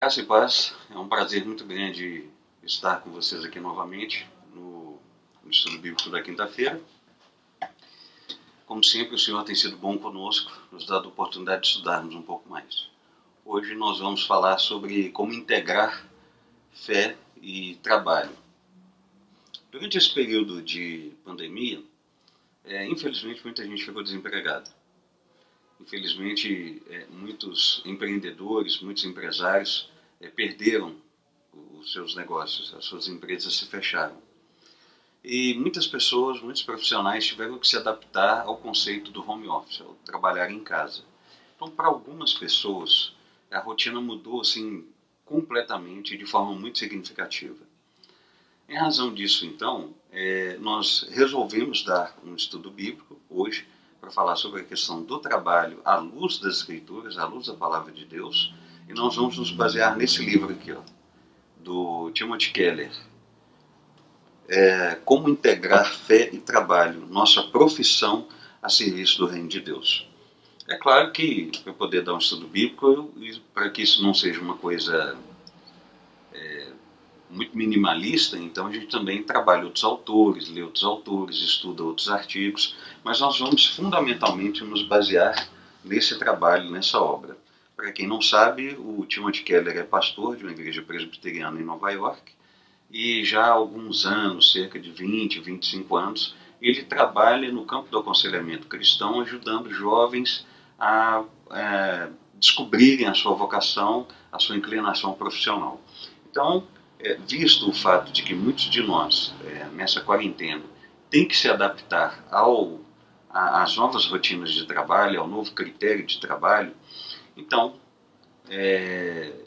Graça e paz, é um prazer muito grande estar com vocês aqui novamente no Estudo Bíblico da quinta-feira. Como sempre, o Senhor tem sido bom conosco, nos dado a oportunidade de estudarmos um pouco mais. Hoje nós vamos falar sobre como integrar fé e trabalho. Durante esse período de pandemia, infelizmente muita gente ficou desempregada. Infelizmente, muitos empreendedores, muitos empresários perderam os seus negócios, as suas empresas se fecharam. E muitas pessoas, muitos profissionais tiveram que se adaptar ao conceito do home office, ao trabalhar em casa. Então, para algumas pessoas, a rotina mudou assim completamente, de forma muito significativa. Em razão disso, então, nós resolvemos dar um estudo bíblico hoje para falar sobre a questão do trabalho à luz das Escrituras, à luz da Palavra de Deus, e nós vamos nos basear nesse livro aqui, ó, do Timothy Keller, Como Integrar Fé e Trabalho, Nossa Profissão a Serviço do Reino de Deus. É claro que, para poder dar um estudo bíblico, para que isso não seja uma coisa muito minimalista, então a gente também trabalha outros autores, lê outros autores, estuda outros artigos, mas nós vamos fundamentalmente nos basear nesse trabalho, nessa obra. Para quem não sabe, o Timothy Keller é pastor de uma igreja presbiteriana em Nova York, e já há alguns anos, cerca de 20, 25 anos, ele trabalha no campo do aconselhamento cristão, ajudando jovens a descobrirem a sua vocação, a sua inclinação profissional. Então, visto o fato de que muitos de nós, nessa quarentena, têm que se adaptar às novas rotinas de trabalho, ao novo critério de trabalho, então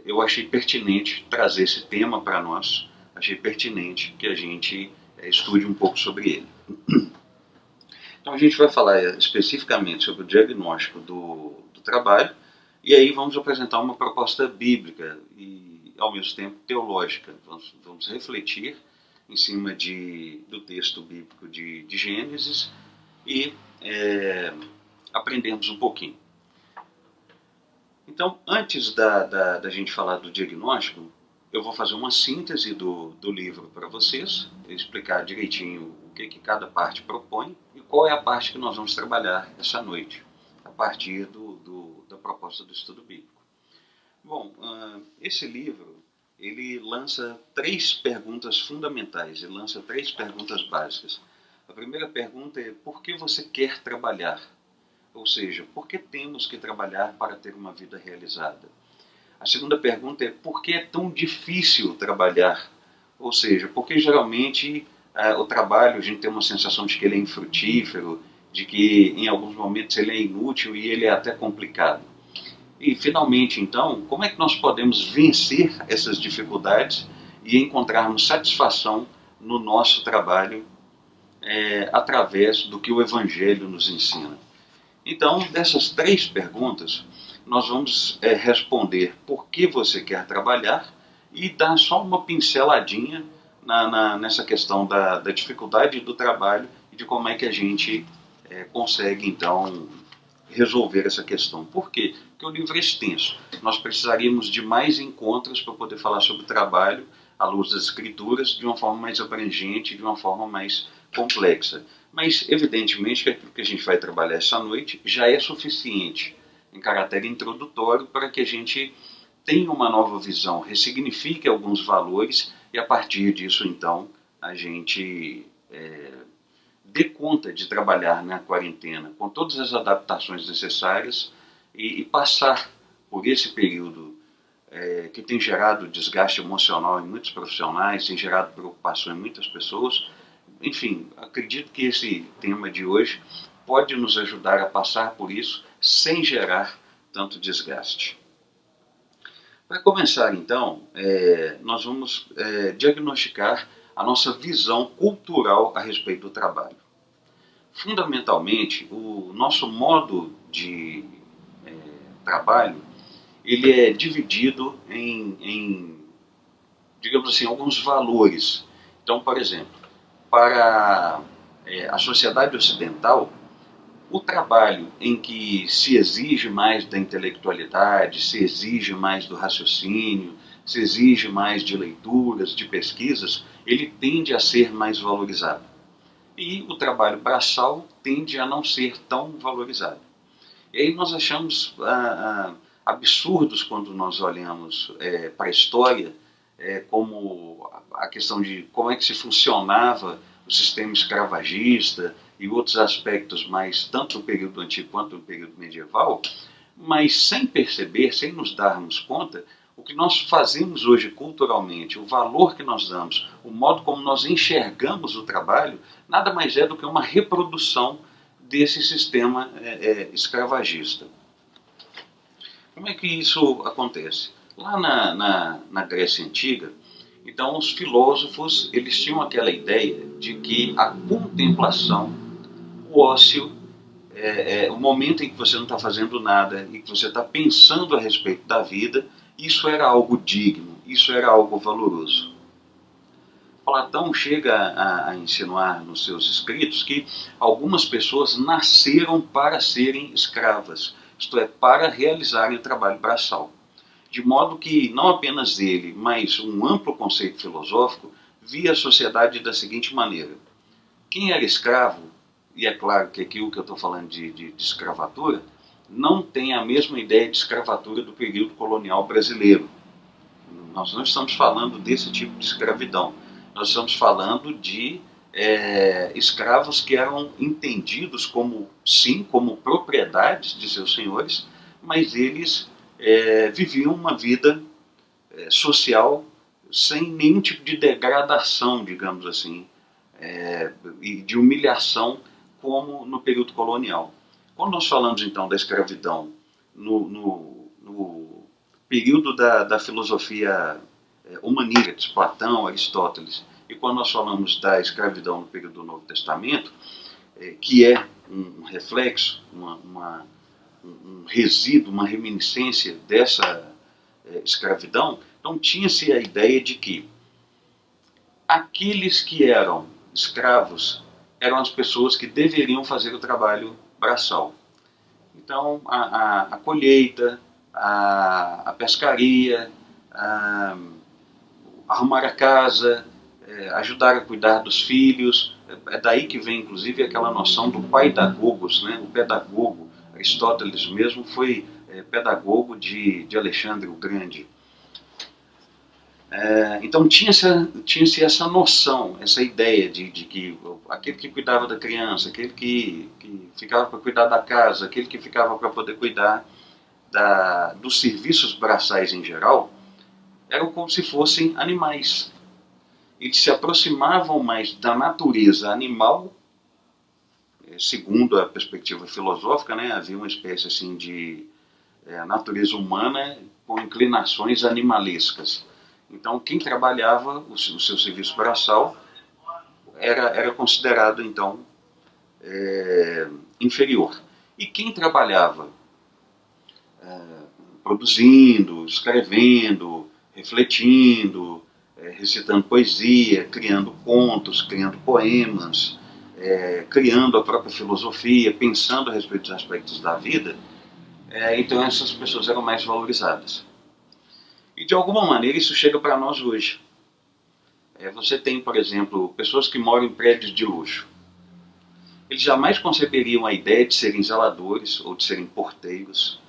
eu achei pertinente trazer esse tema para nós, achei pertinente que a gente estude um pouco sobre ele. Então a gente vai falar especificamente sobre o diagnóstico do trabalho, e aí vamos apresentar uma proposta bíblica e, ao mesmo tempo, teológica. Vamos refletir em cima do texto bíblico de Gênesis e aprendermos um pouquinho. Então, antes da gente falar do diagnóstico, eu vou fazer uma síntese do livro para vocês, explicar direitinho o que cada parte propõe e qual é a parte que nós vamos trabalhar essa noite, a partir da proposta do estudo bíblico. Bom, esse livro, ele lança 3 perguntas fundamentais, ele lança 3 perguntas básicas. A primeira pergunta é: por que você quer trabalhar? Ou seja, por que temos que trabalhar para ter uma vida realizada? A segunda pergunta é: por que é tão difícil trabalhar? Ou seja, porque geralmente o trabalho, a gente tem uma sensação de que ele é infrutífero, de que em alguns momentos ele é inútil e ele é até complicado. E finalmente, então, como é que nós podemos vencer essas dificuldades e encontrarmos satisfação no nosso trabalho através do que o Evangelho nos ensina? Então, dessas 3 perguntas, nós vamos responder por que você quer trabalhar e dar só uma pinceladinha nessa questão da dificuldade do trabalho e de como é que a gente consegue, então, resolver essa questão. Por quê? Porque o livro é extenso. Nós precisaríamos de mais encontros para poder falar sobre o trabalho à luz das escrituras de uma forma mais abrangente, de uma forma mais complexa. Mas, evidentemente, que aquilo que a gente vai trabalhar essa noite já é suficiente em caráter introdutório para que a gente tenha uma nova visão, ressignifique alguns valores e, a partir disso, então, a gente dê conta de trabalhar na quarentena com todas as adaptações necessárias e passar por esse período que tem gerado desgaste emocional em muitos profissionais, tem gerado preocupação em muitas pessoas. Enfim, acredito que esse tema de hoje pode nos ajudar a passar por isso sem gerar tanto desgaste. Para começar, então, nós vamos diagnosticar a nossa visão cultural a respeito do trabalho. Fundamentalmente, o nosso modo de trabalho ele é dividido em, digamos assim, alguns valores. Então, por exemplo, para a sociedade ocidental, o trabalho em que se exige mais da intelectualidade, se exige mais do raciocínio, se exige mais de leituras, de pesquisas, ele tende a ser mais valorizado. E o trabalho braçal tende a não ser tão valorizado. E aí nós achamos absurdos quando nós olhamos para a história, como a questão de como é que se funcionava o sistema escravagista e outros aspectos mais, tanto do período antigo quanto do período medieval, mas sem perceber, sem nos darmos conta, o que nós fazemos hoje culturalmente, o valor que nós damos, o modo como nós enxergamos o trabalho, nada mais é do que uma reprodução desse sistema escravagista. Como é que isso acontece? Lá na Grécia Antiga, então os filósofos eles tinham aquela ideia de que a contemplação, o ócio, o momento em que você não está fazendo nada e que você está pensando a respeito da vida, isso era algo digno, isso era algo valoroso. Platão chega a insinuar nos seus escritos que algumas pessoas nasceram para serem escravas, isto é, para realizarem o trabalho braçal. De modo que não apenas ele, mas um amplo conceito filosófico via a sociedade da seguinte maneira: quem era escravo, e é claro que aqui o que eu estou falando de escravatura, não tem a mesma ideia de escravatura do período colonial brasileiro. Nós não estamos falando desse tipo de escravidão. Nós estamos falando de escravos que eram entendidos como, sim, como propriedades de seus senhores, mas eles viviam uma vida social sem nenhum tipo de degradação, digamos assim, e de humilhação como no período colonial. Quando nós falamos então da escravidão no período da filosofia humanística, Platão, Aristóteles, e quando nós falamos da escravidão no período do Novo Testamento, que é um reflexo, um resíduo, uma reminiscência dessa escravidão, então tinha-se a ideia de que aqueles que eram escravos eram as pessoas que deveriam fazer o trabalho braçal. Então, a colheita, a pescaria, arrumar a casa, ajudar a cuidar dos filhos. É daí que vem, inclusive, aquela noção do paidagogos, né? O pedagogo. Aristóteles mesmo foi pedagogo de Alexandre o Grande. Então tinha-se essa noção, essa ideia de que aquele que cuidava da criança, aquele que ficava para cuidar da casa, aquele que ficava para poder cuidar dos serviços braçais em geral, eram como se fossem animais. Eles se aproximavam mais da natureza animal, segundo a perspectiva filosófica, né? Havia uma espécie assim de natureza humana com inclinações animalescas. Então, quem trabalhava o seu serviço braçal era considerado, então, inferior. E quem trabalhava produzindo, escrevendo, refletindo, recitando poesia, criando contos, criando poemas, criando a própria filosofia, pensando a respeito dos aspectos da vida, então essas pessoas eram mais valorizadas. E de alguma maneira isso chega para nós hoje. Você tem, por exemplo, pessoas que moram em prédios de luxo. Eles jamais conceberiam a ideia de serem zeladores, ou de serem porteiros,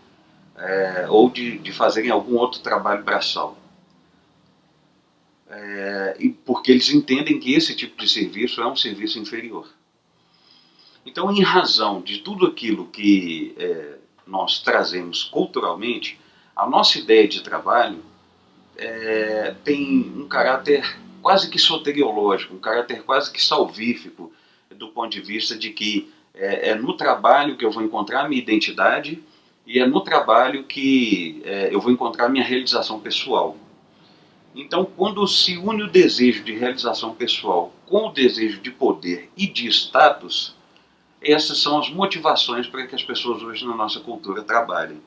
ou de fazerem algum outro trabalho braçal. Porque eles entendem que esse tipo de serviço é um serviço inferior. Então, em razão de tudo aquilo que nós trazemos culturalmente, a nossa ideia de trabalho tem um caráter quase que soteriológico, um caráter quase que salvífico, do ponto de vista de que é no trabalho que eu vou encontrar a minha identidade e é no trabalho que eu vou encontrar a minha realização pessoal. Então, quando se une o desejo de realização pessoal com o desejo de poder e de status, essas são as motivações para que as pessoas hoje na nossa cultura trabalhem.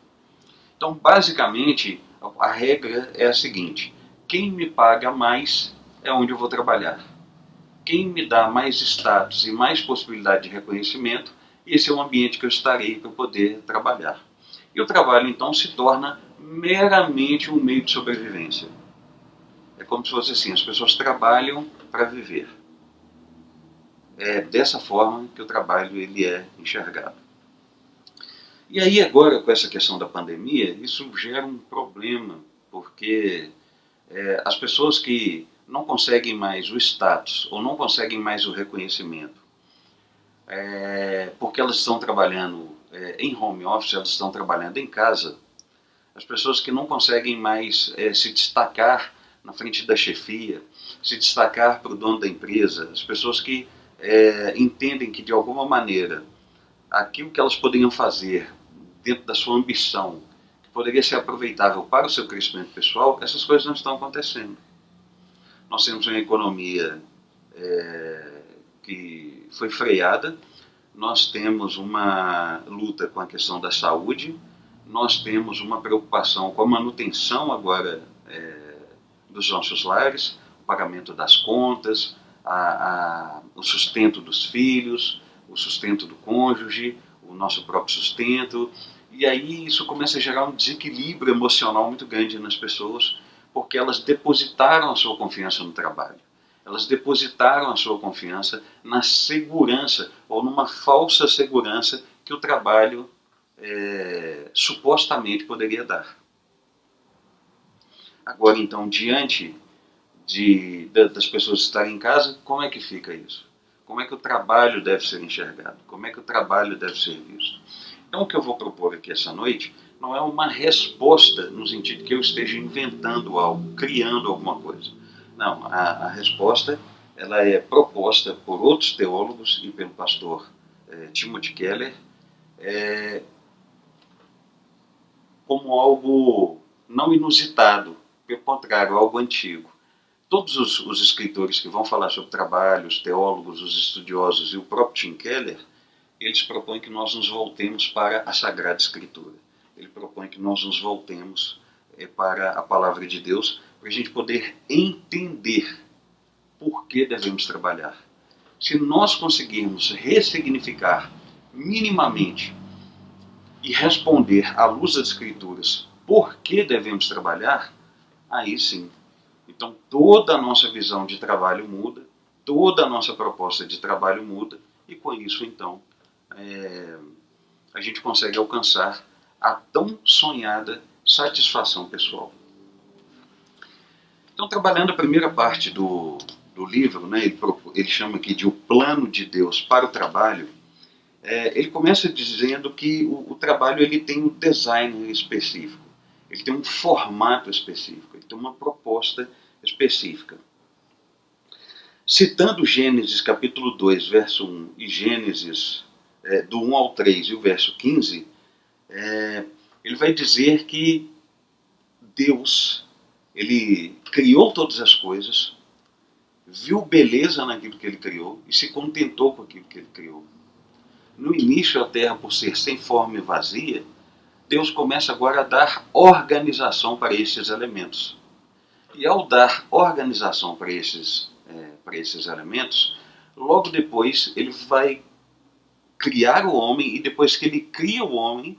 Então, basicamente, a regra é a seguinte: quem me paga mais é onde eu vou trabalhar. Quem me dá mais status e mais possibilidade de reconhecimento, esse é o ambiente que eu estarei para poder trabalhar. E o trabalho, então, se torna meramente um meio de sobrevivência. É como se fosse assim, as pessoas trabalham para viver. É dessa forma que o trabalho ele é enxergado. E aí agora, com essa questão da pandemia, isso gera um problema, porque as pessoas que não conseguem mais o status ou não conseguem mais o reconhecimento, porque elas estão trabalhando em home office, elas estão trabalhando em casa, as pessoas que não conseguem mais se destacar na frente da chefia, se destacar para o dono da empresa, as pessoas que entendem que de alguma maneira aquilo que elas poderiam fazer dentro da sua ambição, que poderia ser aproveitável para o seu crescimento pessoal, essas coisas não estão acontecendo. Nós temos uma economia que foi freada, nós temos uma luta com a questão da saúde, nós temos uma preocupação com a manutenção agora dos nossos lares, o pagamento das contas, o sustento dos filhos, o sustento do cônjuge, o nosso próprio sustento. E aí isso começa a gerar um desequilíbrio emocional muito grande nas pessoas, porque elas depositaram a sua confiança no trabalho. Elas depositaram a sua confiança na segurança, ou numa falsa segurança que o trabalho supostamente poderia dar. Agora, então, diante das pessoas estarem em casa, como é que fica isso? Como é que o trabalho deve ser enxergado? Como é que o trabalho deve ser visto? Então, o que eu vou propor aqui essa noite não é uma resposta no sentido que eu esteja inventando algo, criando alguma coisa. Não, a resposta ela é proposta por outros teólogos e pelo pastor Timothy Keller como algo não inusitado, pelo contrário, algo antigo. Todos os escritores que vão falar sobre trabalho, os teólogos, os estudiosos e o próprio Tim Keller, eles propõem que nós nos voltemos para a Sagrada Escritura. Ele propõe que nós nos voltemos para a Palavra de Deus, para a gente poder entender por que devemos trabalhar. Se nós conseguirmos ressignificar minimamente e responder à luz das Escrituras por que devemos trabalhar, aí sim. Então toda a nossa visão de trabalho muda, toda a nossa proposta de trabalho muda, e com isso então a gente consegue alcançar a tão sonhada satisfação pessoal. Então, trabalhando a primeira parte do livro, né, ele chama aqui de o plano de Deus para o trabalho. Ele começa dizendo que o trabalho ele tem um design específico, ele tem um formato específico, ele tem uma proposta específica. Citando Gênesis capítulo 2, verso 1 e Gênesis do 1 ao 3 e o verso 15, ele vai dizer que Deus ele criou todas as coisas, viu beleza naquilo que ele criou e se contentou com aquilo que ele criou. No início, a terra, por ser sem forma e vazia, Deus começa agora a dar organização para esses elementos. E ao dar organização para esses elementos, logo depois ele vai criar o homem, e depois que ele cria o homem,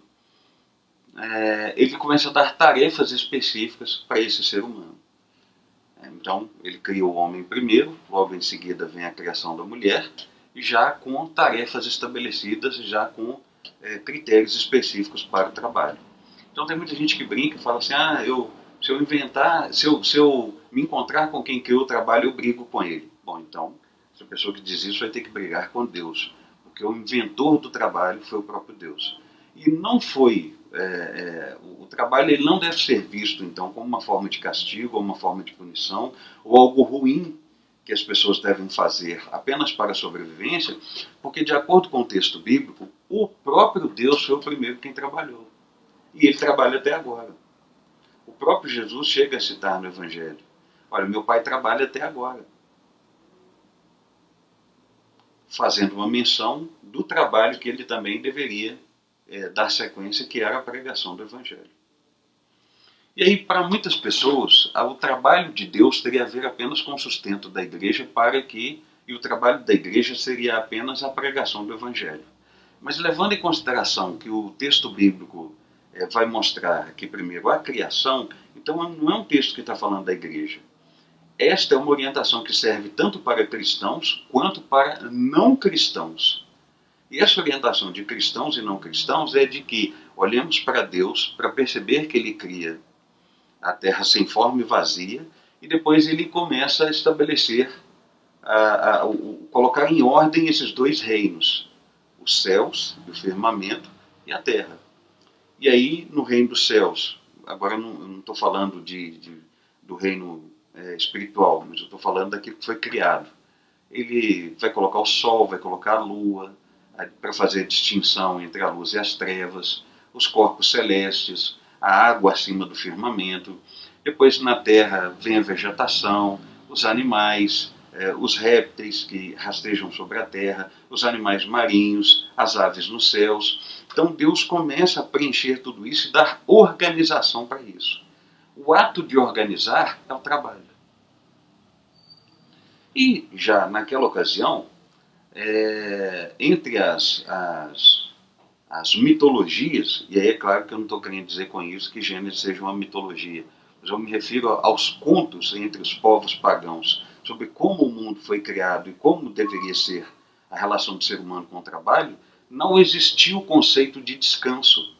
ele começa a dar tarefas específicas para esse ser humano. Então, ele cria o homem primeiro, logo em seguida vem a criação da mulher, já com tarefas estabelecidas, já com critérios específicos para o trabalho. Então tem muita gente que brinca e fala assim, se eu me encontrar com quem criou o trabalho, eu brigo com ele. Bom, então, essa pessoa que diz isso vai ter que brigar com Deus, porque o inventor do trabalho foi o próprio Deus. E não foi, o trabalho ele não deve ser visto, então, como uma forma de castigo, ou uma forma de punição, ou algo ruim que as pessoas devem fazer apenas para a sobrevivência, porque, de acordo com o texto bíblico, o próprio Deus foi o primeiro quem trabalhou. E ele trabalha até agora. O próprio Jesus chega a citar no Evangelho, olha, meu pai trabalha até agora, fazendo uma menção do trabalho que ele também deveria dar sequência, que era a pregação do Evangelho. E aí, para muitas pessoas, o trabalho de Deus teria a ver apenas com o sustento da igreja, e o trabalho da igreja seria apenas a pregação do Evangelho. Mas levando em consideração que o texto bíblico vai mostrar que primeiro a criação, então não é um texto que está falando da igreja. Esta é uma orientação que serve tanto para cristãos quanto para não cristãos. E essa orientação de cristãos e não cristãos é de que olhemos para Deus para perceber que Ele cria a terra sem forma e vazia, e depois Ele começa a estabelecer, colocar em ordem esses dois reinos, os céus, o firmamento e a terra. E aí, no reino dos céus, agora eu não estou falando do reino espiritual, mas eu estou falando daquilo que foi criado. Ele vai colocar o sol, vai colocar a lua, para fazer a distinção entre a luz e as trevas, os corpos celestes, a água acima do firmamento. Depois, na terra, vem a vegetação, os animais, os répteis que rastejam sobre a terra, os animais marinhos, as aves nos céus. Então Deus começa a preencher tudo isso e dar organização para isso. O ato de organizar é o trabalho. E já naquela ocasião, entre as mitologias, e aí é claro que eu não estou querendo dizer com isso que Gênesis seja uma mitologia, mas eu me refiro aos contos entre os povos pagãos sobre como o mundo foi criado e como deveria ser a relação do ser humano com o trabalho. Não existia o conceito de descanso.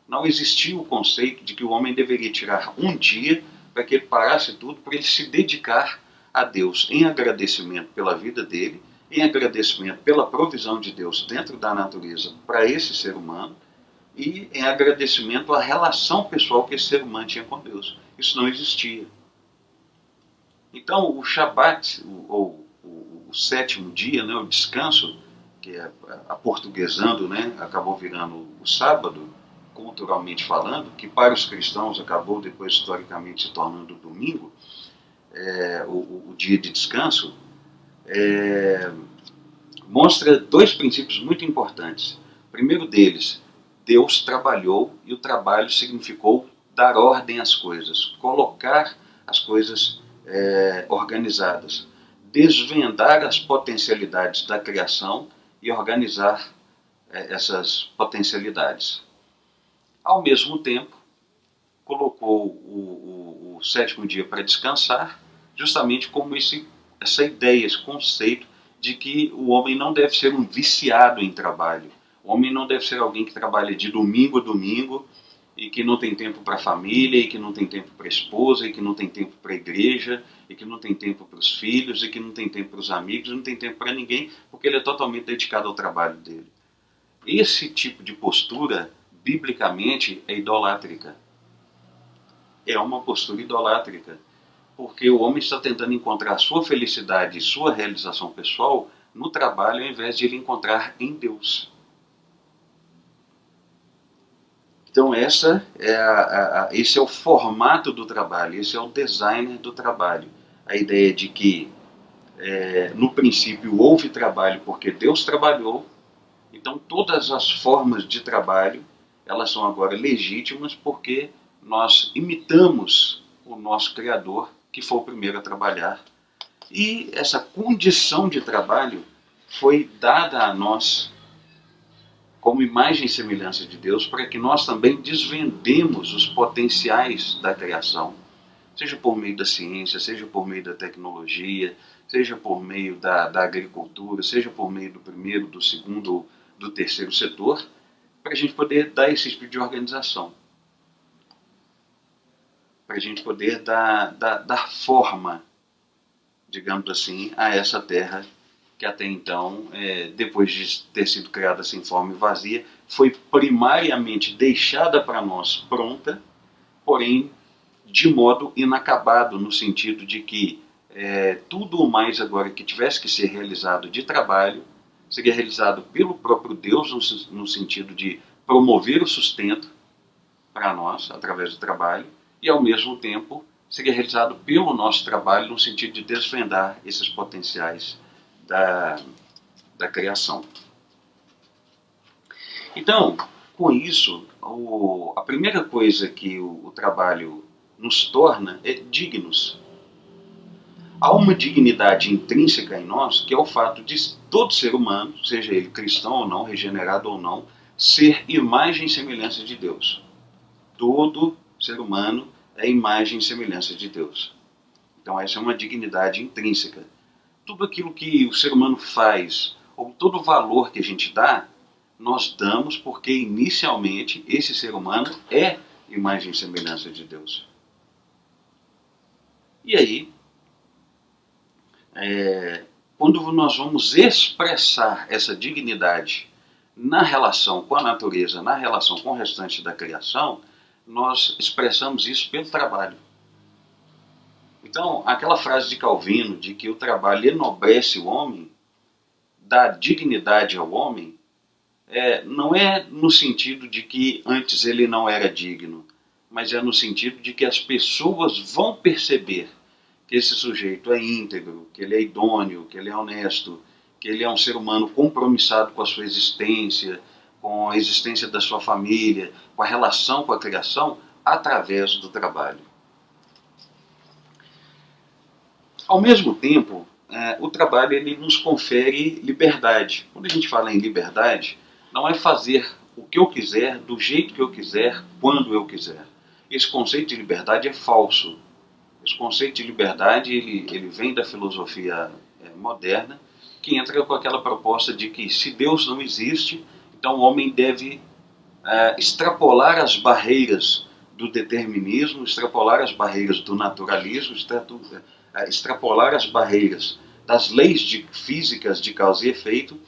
Não existia o conceito de que o homem deveria tirar um dia para que ele parasse tudo, para ele se dedicar a Deus em agradecimento pela vida dele, em agradecimento pela provisão de Deus dentro da natureza para esse ser humano e em agradecimento à relação pessoal que esse ser humano tinha com Deus. Isso não existia. Então, o Shabat, ou o sétimo dia, né, o descanso, que é aportuguesando, né, acabou virando o sábado, culturalmente falando, que para os cristãos acabou depois historicamente se tornando o domingo, o dia de descanso, mostra dois princípios muito importantes. O primeiro deles, Deus trabalhou e o trabalho significou dar ordem às coisas, colocar as coisas organizadas, desvendar as potencialidades da criação e organizar essas potencialidades. Ao mesmo tempo, colocou o sétimo dia para descansar, justamente como essa ideia, esse conceito de que o homem não deve ser um viciado em trabalho. O homem não deve ser alguém que trabalha de domingo a domingo e que não tem tempo para a família, e que não tem tempo para a esposa, e que não tem tempo para a igreja, e que não tem tempo para os filhos, e que não tem tempo para os amigos, não tem tempo para ninguém, porque ele é totalmente dedicado ao trabalho dele. Esse tipo de postura, biblicamente, é idolátrica. É uma postura idolátrica, porque o homem está tentando encontrar sua felicidade e sua realização pessoal no trabalho, ao invés de ele encontrar em Deus. Então esse é o formato do trabalho, esse é o design do trabalho. A ideia de que no princípio houve trabalho porque Deus trabalhou, então todas as formas de trabalho elas são agora legítimas porque nós imitamos o nosso Criador, que foi o primeiro a trabalhar. E essa condição de trabalho foi dada a nós como imagem e semelhança de Deus, para que nós também desvendemos os potenciais da criação, seja por meio da ciência, seja por meio da tecnologia, seja por meio da agricultura, seja por meio do primeiro, do segundo ou do terceiro setor, para a gente poder dar esse tipo de organização, para a gente poder dar forma, digamos assim, a essa terra que até então, depois de ter sido criada sem forma e vazia, foi primariamente deixada para nós pronta, porém de modo inacabado, no sentido de que tudo o mais agora que tivesse que ser realizado de trabalho, seria realizado pelo próprio Deus, no sentido de promover o sustento para nós, através do trabalho, e ao mesmo tempo seria realizado pelo nosso trabalho, no sentido de desvendar esses potenciais da criação. Então, com isso, a primeira coisa que o trabalho nos torna é dignos. Há uma dignidade intrínseca em nós, que é o fato de todo ser humano, seja ele cristão ou não, regenerado ou não, ser imagem e semelhança de Deus. Todo ser humano é imagem e semelhança de Deus. Então essa é uma dignidade intrínseca. Tudo aquilo que o ser humano faz, ou todo o valor que a gente dá, nós damos porque inicialmente esse ser humano é imagem e semelhança de Deus. E aí, quando nós vamos expressar essa dignidade na relação com a natureza, na relação com o restante da criação, nós expressamos isso pelo trabalho. Então, aquela frase de Calvino de que o trabalho enobrece o homem, dá dignidade ao homem, não é no sentido de que antes ele não era digno, mas é no sentido de que as pessoas vão perceber que esse sujeito é íntegro, que ele é idôneo, que ele é honesto, que ele é um ser humano compromissado com a sua existência, com a existência da sua família, com a relação com a criação, através do trabalho. Ao mesmo tempo, o trabalho ele nos confere liberdade. Quando a gente fala em liberdade, não é fazer o que eu quiser, do jeito que eu quiser, quando eu quiser. Esse conceito de liberdade é falso. Esse conceito de liberdade ele vem da filosofia moderna, que entra com aquela proposta de que se Deus não existe, então o homem deve extrapolar as barreiras do determinismo, extrapolar as barreiras do naturalismo, extrapolar as barreiras das leis físicas de causa e efeito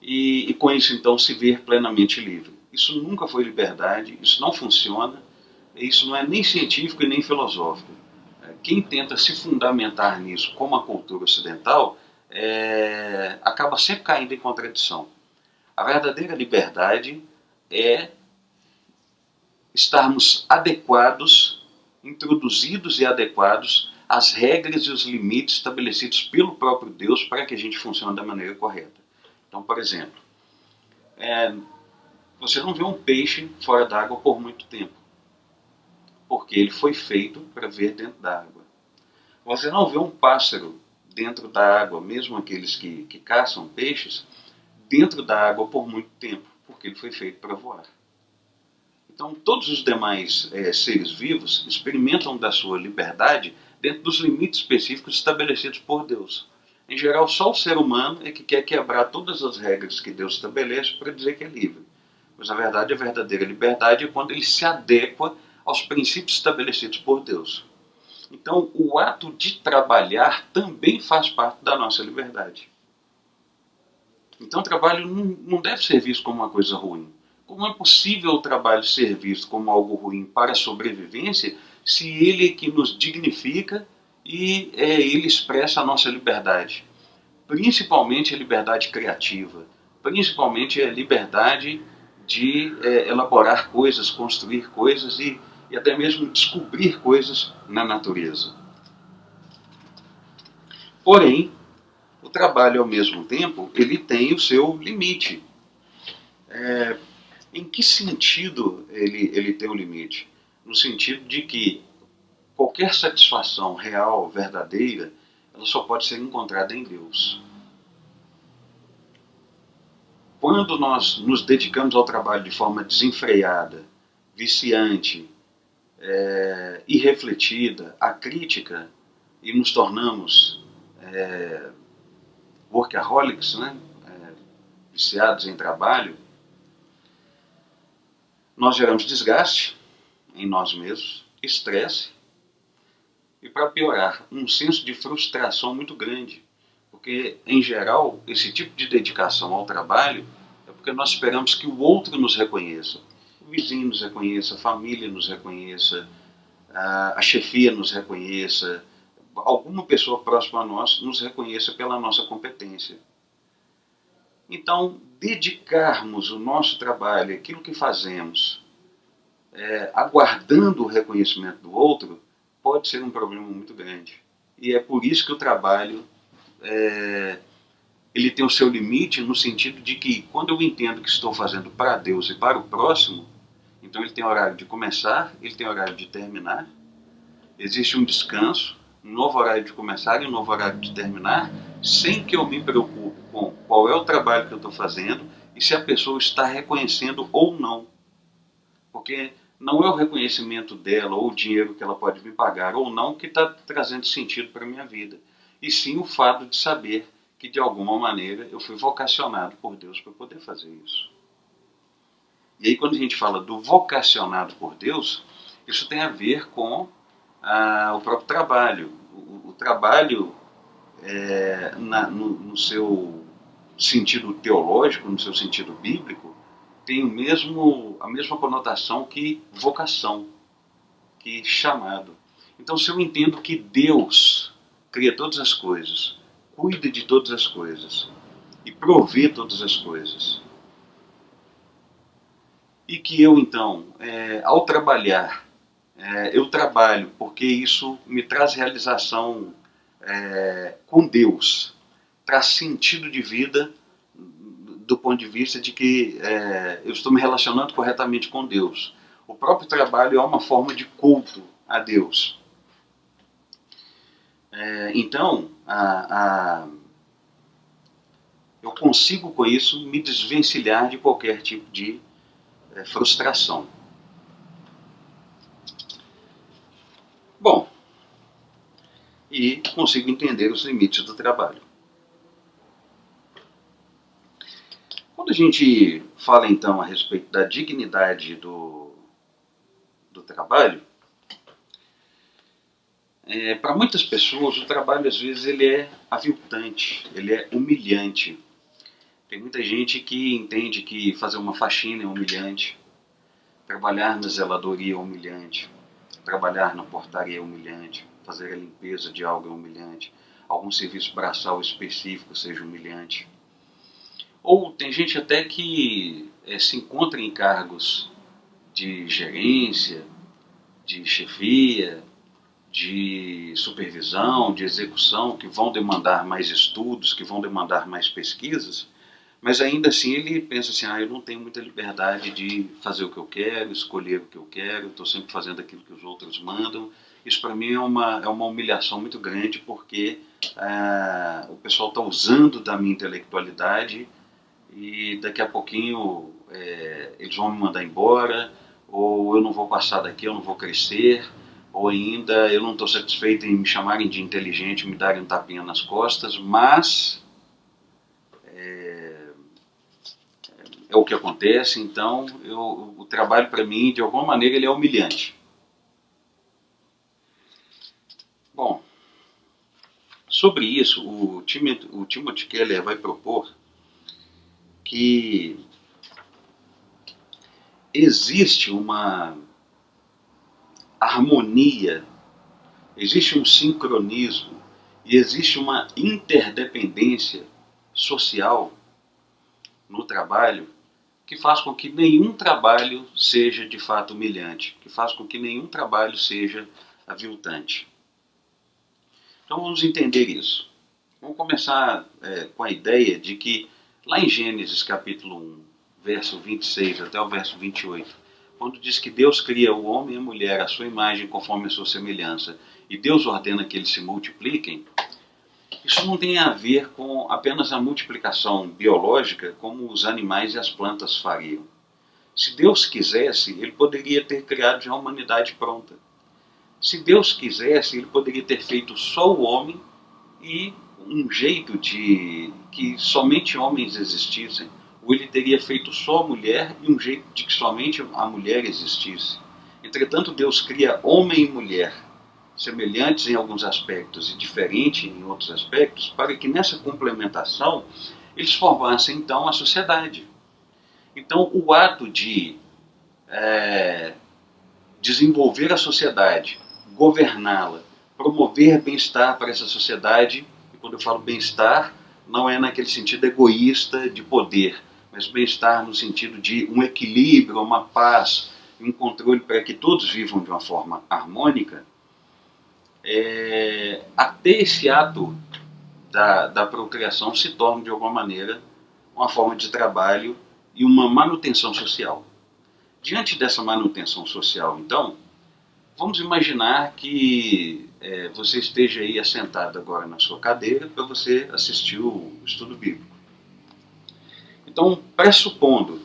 e com isso então se ver plenamente livre. Isso nunca foi liberdade, isso não funciona, isso não é nem científico e nem filosófico. Quem tenta se fundamentar nisso como a cultura ocidental acaba sempre caindo em contradição. A verdadeira liberdade é estarmos adequados, introduzidos e adequados às regras e os limites estabelecidos pelo próprio Deus para que a gente funcione da maneira correta. Então, por exemplo, você não vê um peixe fora d'água por muito tempo, porque ele foi feito para ver dentro d'água. Você não vê um pássaro dentro da água, mesmo aqueles que caçam peixes, dentro da água por muito tempo, porque ele foi feito para voar. Então, todos os demais seres vivos experimentam da sua liberdade dentro dos limites específicos estabelecidos por Deus. Em geral, só o ser humano é que quer quebrar todas as regras que Deus estabelece para dizer que é livre. Mas, na verdade, a verdadeira liberdade é quando ele se adequa aos princípios estabelecidos por Deus. Então, o ato de trabalhar também faz parte da nossa liberdade. Então, o trabalho não deve ser visto como uma coisa ruim. Como é possível o trabalho ser visto como algo ruim para a sobrevivência se ele é que nos dignifica e ele expressa a nossa liberdade? Principalmente a liberdade criativa, principalmente a liberdade de elaborar coisas, construir coisas e até mesmo descobrir coisas na natureza. Porém, o trabalho, ao mesmo tempo, ele tem o seu limite. Em que sentido ele tem um limite? No sentido de que qualquer satisfação real, verdadeira, ela só pode ser encontrada em Deus. Quando nós nos dedicamos ao trabalho de forma desenfreada, viciante, irrefletida, acrítica, e nos tornamos workaholics, né? Viciados em trabalho, nós geramos desgaste em nós mesmos, estresse e, para piorar, um senso de frustração muito grande. Porque, em geral, esse tipo de dedicação ao trabalho é porque nós esperamos que o outro nos reconheça. O vizinho nos reconheça, a família nos reconheça, a chefia nos reconheça, alguma pessoa próxima a nós nos reconheça pela nossa competência. Então, dedicarmos o nosso trabalho, aquilo que fazemos, aguardando o reconhecimento do outro, pode ser um problema muito grande. E é por isso que o trabalho ele tem o seu limite no sentido de que quando eu entendo que estou fazendo para Deus e para o próximo, então ele tem horário de começar, ele tem horário de terminar, existe um descanso, um novo horário de começar e um novo horário de terminar, sem que eu me preocupe com qual é o trabalho que eu estou fazendo e se a pessoa está reconhecendo ou não. Porque não é o reconhecimento dela ou o dinheiro que ela pode me pagar ou não que está trazendo sentido para a minha vida, e sim o fato de saber que de alguma maneira eu fui vocacionado por Deus para poder fazer isso. E aí quando a gente fala do vocacionado por Deus, isso tem a ver com o próprio trabalho. O trabalho, no seu sentido teológico, no seu sentido bíblico, tem a mesma conotação que vocação, que chamado. Então, se eu entendo que Deus cria todas as coisas, cuida de todas as coisas e provê todas as coisas, e que eu, então, ao trabalhar, eu trabalho porque isso me traz realização com Deus, traz sentido de vida do ponto de vista de que eu estou me relacionando corretamente com Deus. O próprio trabalho é uma forma de culto a Deus. Então, eu consigo com isso me desvencilhar de qualquer tipo de frustração. Bom, e consigo entender os limites do trabalho. Quando a gente fala então a respeito da dignidade do trabalho, para muitas pessoas o trabalho às vezes ele é aviltante, ele é humilhante. Tem muita gente que entende que fazer uma faxina é humilhante, trabalhar na zeladoria é humilhante, trabalhar na portaria é humilhante, fazer a limpeza de algo é humilhante, algum serviço braçal específico seja humilhante. Ou tem gente até que se encontra em cargos de gerência, de chefia, de supervisão, de execução, que vão demandar mais estudos, que vão demandar mais pesquisas, mas ainda assim ele pensa assim, eu não tenho muita liberdade de fazer o que eu quero, escolher o que eu quero, estou sempre fazendo aquilo que os outros mandam. Isso para mim é uma humilhação muito grande, porque o pessoal está usando da minha intelectualidade e daqui a pouquinho eles vão me mandar embora, ou eu não vou passar daqui, eu não vou crescer, ou ainda eu não estou satisfeito em me chamarem de inteligente, me darem um tapinha nas costas, mas é o que acontece. Então o trabalho para mim, de alguma maneira, ele é humilhante. Bom, sobre isso, o Timothy Keller vai propor que existe uma harmonia, existe um sincronismo e existe uma interdependência social no trabalho que faz com que nenhum trabalho seja de fato humilhante, que faz com que nenhum trabalho seja aviltante. Então vamos entender isso. Vamos começar com a ideia de que lá em Gênesis capítulo 1, verso 26 até o verso 28, quando diz que Deus cria o homem e a mulher à sua imagem conforme a sua semelhança, e Deus ordena que eles se multipliquem, isso não tem a ver com apenas a multiplicação biológica como os animais e as plantas fariam. Se Deus quisesse, ele poderia ter criado já a humanidade pronta. Se Deus quisesse, ele poderia ter feito só o homem e um jeito de que somente homens existissem, ou ele teria feito só a mulher e um jeito de que somente a mulher existisse. Entretanto, Deus cria homem e mulher, semelhantes em alguns aspectos e diferentes em outros aspectos, para que nessa complementação eles formassem então a sociedade. Então, o ato de desenvolver a sociedade, governá-la, promover bem-estar para essa sociedade, e quando eu falo bem-estar, não é naquele sentido egoísta de poder, mas bem-estar no sentido de um equilíbrio, uma paz, um controle para que todos vivam de uma forma harmônica. Até esse ato da procriação se torna de alguma maneira uma forma de trabalho e uma manutenção social. Diante dessa manutenção social, então, vamos imaginar que você esteja aí assentado agora na sua cadeira para você assistir o estudo bíblico. Então, pressupondo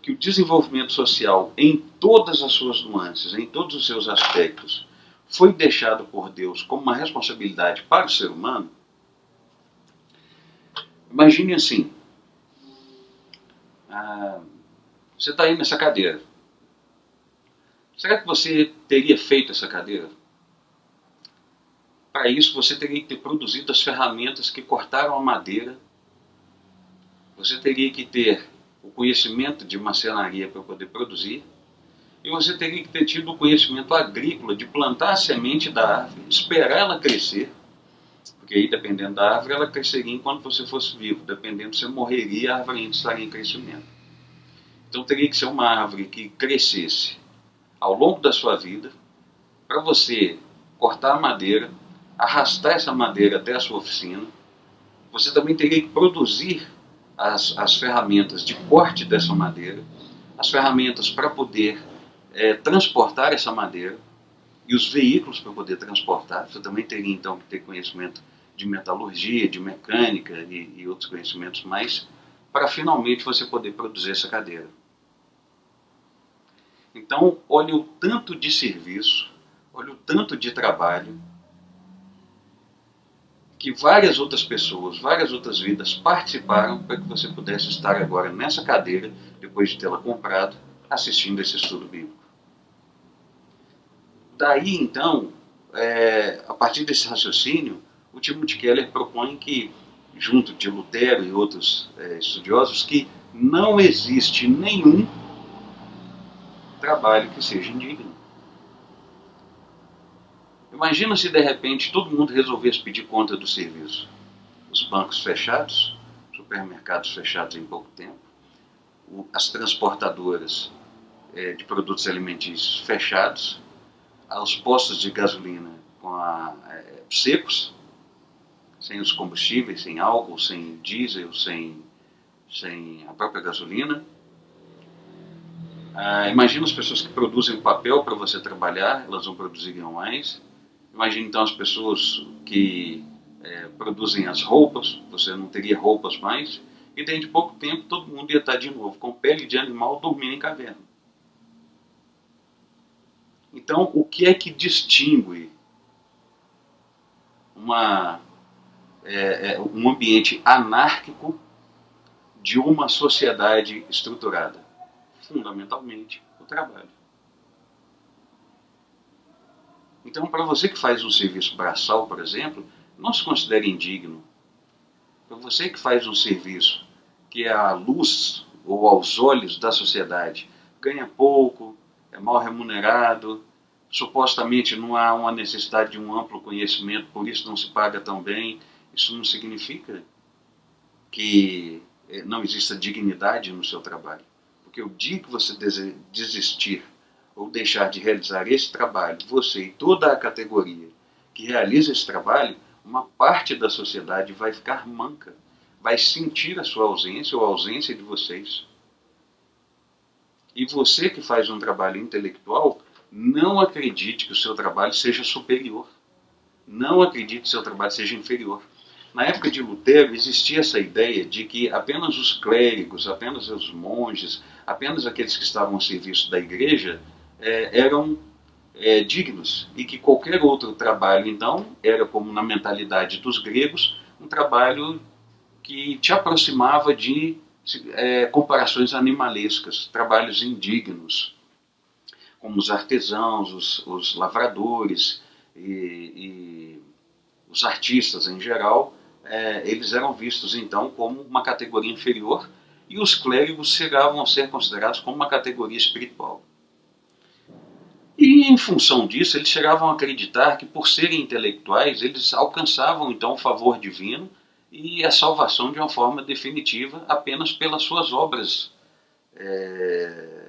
que o desenvolvimento social, em todas as suas nuances, em todos os seus aspectos, foi deixado por Deus como uma responsabilidade para o ser humano, imagine assim, você está aí nessa cadeira. Será que você teria feito essa cadeira? Para isso, você teria que ter produzido as ferramentas que cortaram a madeira. Você teria que ter o conhecimento de marcenaria para poder produzir. E você teria que ter tido o conhecimento agrícola de plantar a semente da árvore, esperar ela crescer. Porque aí, dependendo da árvore, ela cresceria enquanto você fosse vivo. Dependendo, você morreria, a árvore ainda estaria em crescimento. Então, teria que ser uma árvore que crescesse ao longo da sua vida, para você cortar a madeira, arrastar essa madeira até a sua oficina. Você também teria que produzir as ferramentas de corte dessa madeira, as ferramentas para poder transportar essa madeira e os veículos para poder transportar. Você também teria então que ter conhecimento de metalurgia, de mecânica e outros conhecimentos mais, para finalmente você poder produzir essa cadeira. Então, olha o tanto de serviço, olha o tanto de trabalho que várias outras pessoas, várias outras vidas participaram para que você pudesse estar agora nessa cadeira, depois de tê-la comprado, assistindo esse estudo bíblico. Daí, então, a partir desse raciocínio, o Timothy Keller propõe que, junto de Lutero e outros estudiosos, que não existe nenhum trabalho que seja indigno. Imagina se de repente todo mundo resolvesse pedir conta do serviço. Os bancos fechados, supermercados fechados em pouco tempo, as transportadoras de produtos alimentícios fechados, os postos de gasolina secos, sem os combustíveis, sem álcool, sem diesel, sem a própria gasolina. Imagina as pessoas que produzem papel para você trabalhar, elas não produziriam mais. Imagina então as pessoas que produzem as roupas, você não teria roupas mais, e dentro de pouco tempo todo mundo ia estar de novo com pele de animal dormindo em caverna. Então, o que é que distingue um ambiente anárquico de uma sociedade estruturada? Fundamentalmente, o trabalho. Então, para você que faz um serviço braçal, por exemplo, não se considere indigno. Para você que faz um serviço que é à luz ou aos olhos da sociedade, ganha pouco, é mal remunerado, supostamente não há uma necessidade de um amplo conhecimento, por isso não se paga tão bem, isso não significa que não exista dignidade no seu trabalho. Porque o dia que você desistir ou deixar de realizar esse trabalho, você e toda a categoria que realiza esse trabalho, uma parte da sociedade vai ficar manca, vai sentir a sua ausência ou a ausência de vocês. E você que faz um trabalho intelectual, não acredite que o seu trabalho seja superior. Não acredite que o seu trabalho seja inferior. Na época de Lutero existia essa ideia de que apenas os clérigos, apenas os monges, apenas aqueles que estavam ao serviço da igreja eram dignos, e que qualquer outro trabalho, então, era, como na mentalidade dos gregos, um trabalho que te aproximava de comparações animalescas, trabalhos indignos, como os artesãos, os lavradores e os artistas em geral, eles eram vistos então como uma categoria inferior, e os clérigos chegavam a ser considerados como uma categoria espiritual. E em função disso, eles chegavam a acreditar que, por serem intelectuais, eles alcançavam então o favor divino e a salvação de uma forma definitiva apenas pelas suas obras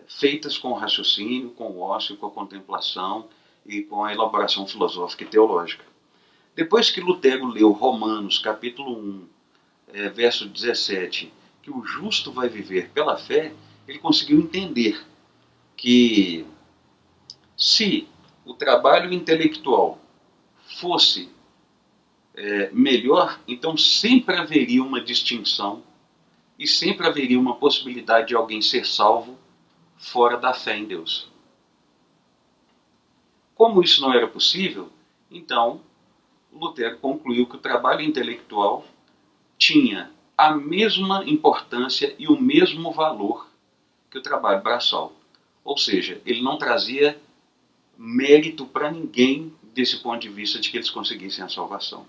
feitas com o raciocínio, com o ócio, com a contemplação e com a elaboração filosófica e teológica. Depois que Lutero leu Romanos, capítulo 1, verso 17, que o justo vai viver pela fé, ele conseguiu entender que se o trabalho intelectual fosse melhor, então sempre haveria uma distinção e sempre haveria uma possibilidade de alguém ser salvo fora da fé em Deus. Como isso não era possível, então Lutero concluiu que o trabalho intelectual tinha a mesma importância e o mesmo valor que o trabalho braçal. Ou seja, ele não trazia mérito para ninguém desse ponto de vista de que eles conseguissem a salvação.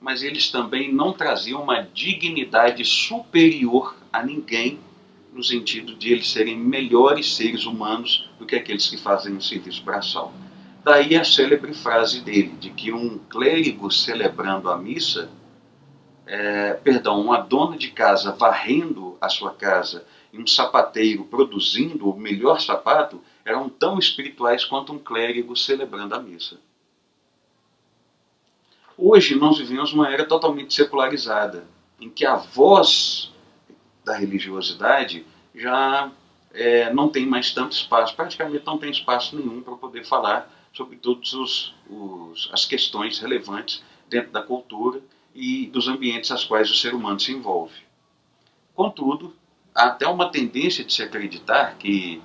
Mas eles também não traziam uma dignidade superior a ninguém, no sentido de eles serem melhores seres humanos do que aqueles que fazem o serviço braçal. Daí a célebre frase dele, de que um clérigo celebrando a missa, uma dona de casa varrendo a sua casa e um sapateiro produzindo o melhor sapato, eram tão espirituais quanto um clérigo celebrando a missa. Hoje nós vivemos uma era totalmente secularizada, em que a voz da religiosidade já não tem mais tanto espaço, praticamente não tem espaço nenhum para poder falar sobre todas as questões relevantes dentro da cultura e dos ambientes aos quais o ser humano se envolve. Contudo, há até uma tendência de se acreditar que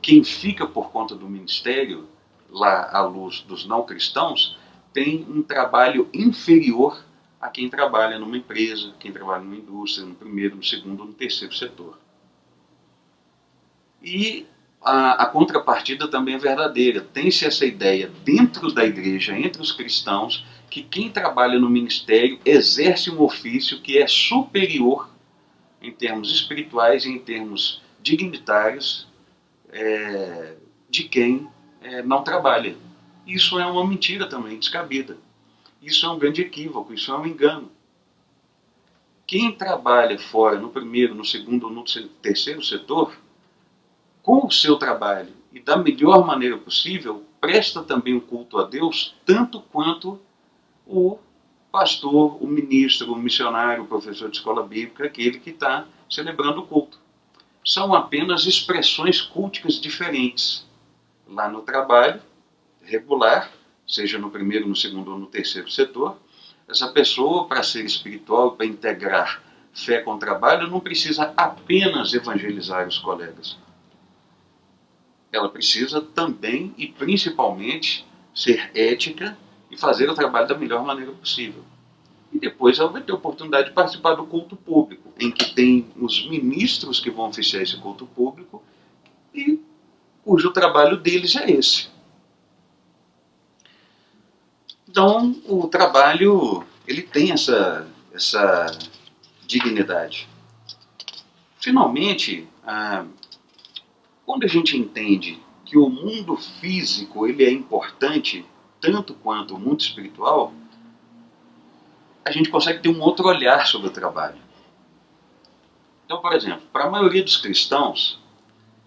quem fica por conta do ministério, lá à luz dos não cristãos, tem um trabalho inferior a quem trabalha numa empresa, quem trabalha numa indústria, no primeiro, no segundo, no terceiro setor. E a contrapartida também é verdadeira. Tem-se essa ideia dentro da igreja, entre os cristãos, que quem trabalha no ministério exerce um ofício que é superior em termos espirituais e em termos dignitários de quem não trabalha. Isso é uma mentira também, descabida. Isso é um grande equívoco, isso é um engano. Quem trabalha fora, no primeiro, no segundo ou no terceiro setor, com o seu trabalho e da melhor maneira possível, presta também o culto a Deus, tanto quanto o pastor, o ministro, o missionário, o professor de escola bíblica, aquele que está celebrando o culto. São apenas expressões culticas diferentes. Lá no trabalho regular, seja no primeiro, no segundo ou no terceiro setor, essa pessoa, para ser espiritual, para integrar fé com trabalho, não precisa apenas evangelizar os colegas. Ela precisa também e principalmente ser ética e fazer o trabalho da melhor maneira possível. E depois ela vai ter a oportunidade de participar do culto público, em que tem os ministros que vão oficiar esse culto público e cujo trabalho deles é esse. Então, o trabalho ele tem essa dignidade. Finalmente, quando a gente entende que o mundo físico ele é importante tanto quanto o mundo espiritual, a gente consegue ter um outro olhar sobre o trabalho. Então, por exemplo, para a maioria dos cristãos,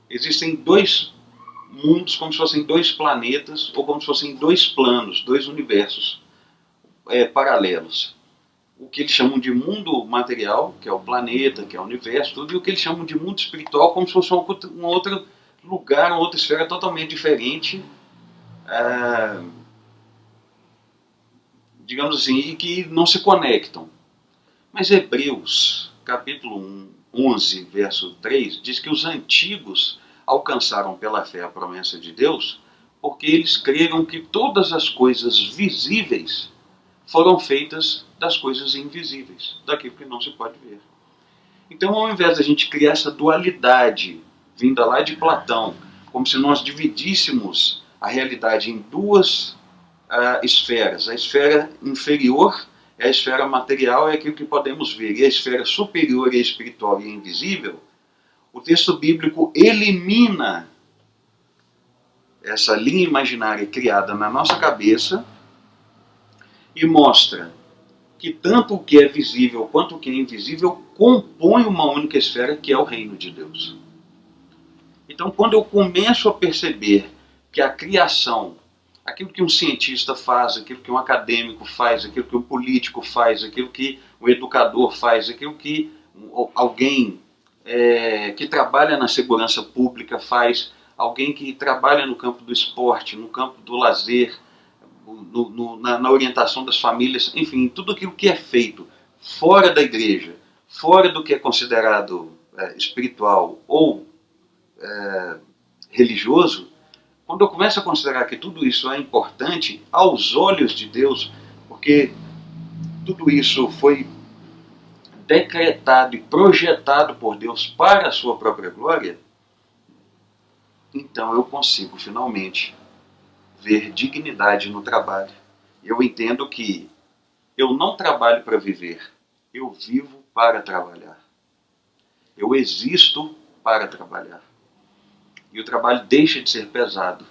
existem dois mundos como se fossem dois planetas ou como se fossem dois planos, dois universos paralelos. O que eles chamam de mundo material, que é o planeta, que é o universo, tudo, e o que eles chamam de mundo espiritual, como se fosse um outro lugar, uma outra esfera totalmente diferente, digamos assim, e que não se conectam. Mas Hebreus, capítulo 11, verso 3, diz que os antigos alcançaram pela fé a promessa de Deus, porque eles creram que todas as coisas visíveis foram feitas das coisas invisíveis, daquilo que não se pode ver. Então, ao invés de a gente criar essa dualidade, vinda lá de Platão, como se nós dividíssemos a realidade em duas esferas. A esfera inferior é a esfera material, é aquilo que podemos ver, e a esfera superior é espiritual e é invisível. O texto bíblico elimina essa linha imaginária criada na nossa cabeça e mostra que tanto o que é visível quanto o que é invisível compõem uma única esfera, que é o reino de Deus. Então, quando eu começo a perceber que a criação, aquilo que um cientista faz, aquilo que um acadêmico faz, aquilo que um político faz, aquilo que o educador faz, aquilo que alguém que trabalha na segurança pública faz, alguém que trabalha no campo do esporte, no campo do lazer, na orientação das famílias, enfim, tudo aquilo que é feito fora da igreja, fora do que é considerado espiritual ou religioso, quando eu começo a considerar que tudo isso é importante aos olhos de Deus, porque tudo isso foi decretado e projetado por Deus para a sua própria glória, então eu consigo finalmente ver dignidade no trabalho. Eu entendo que eu não trabalho para viver, eu vivo para trabalhar. Eu existo para trabalhar. E o trabalho deixa de ser pesado.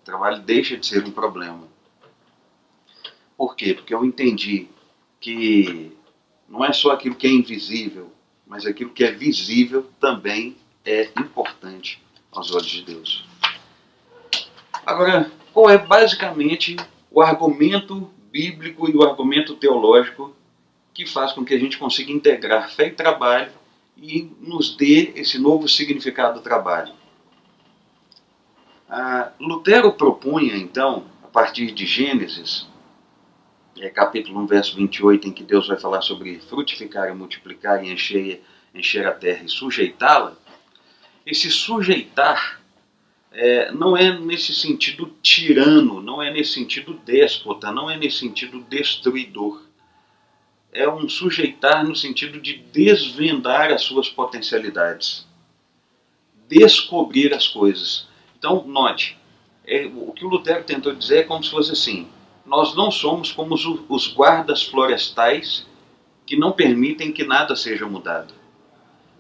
O trabalho deixa de ser um problema. Por quê? Porque eu entendi que não é só aquilo que é invisível, mas aquilo que é visível também é importante aos olhos de Deus. Agora, qual é basicamente o argumento bíblico e o argumento teológico que faz com que a gente consiga integrar fé e trabalho e nos dê esse novo significado do trabalho? Lutero propunha, então, a partir de Gênesis, capítulo 1, verso 28, em que Deus vai falar sobre frutificar e multiplicar e encher a terra e sujeitá-la. Esse sujeitar não é nesse sentido tirano, não é nesse sentido déspota, não é nesse sentido destruidor. É um sujeitar no sentido de desvendar as suas potencialidades, descobrir as coisas. Então, note, o que o Lutero tentou dizer é como se fosse assim: nós não somos como os guardas florestais que não permitem que nada seja mudado.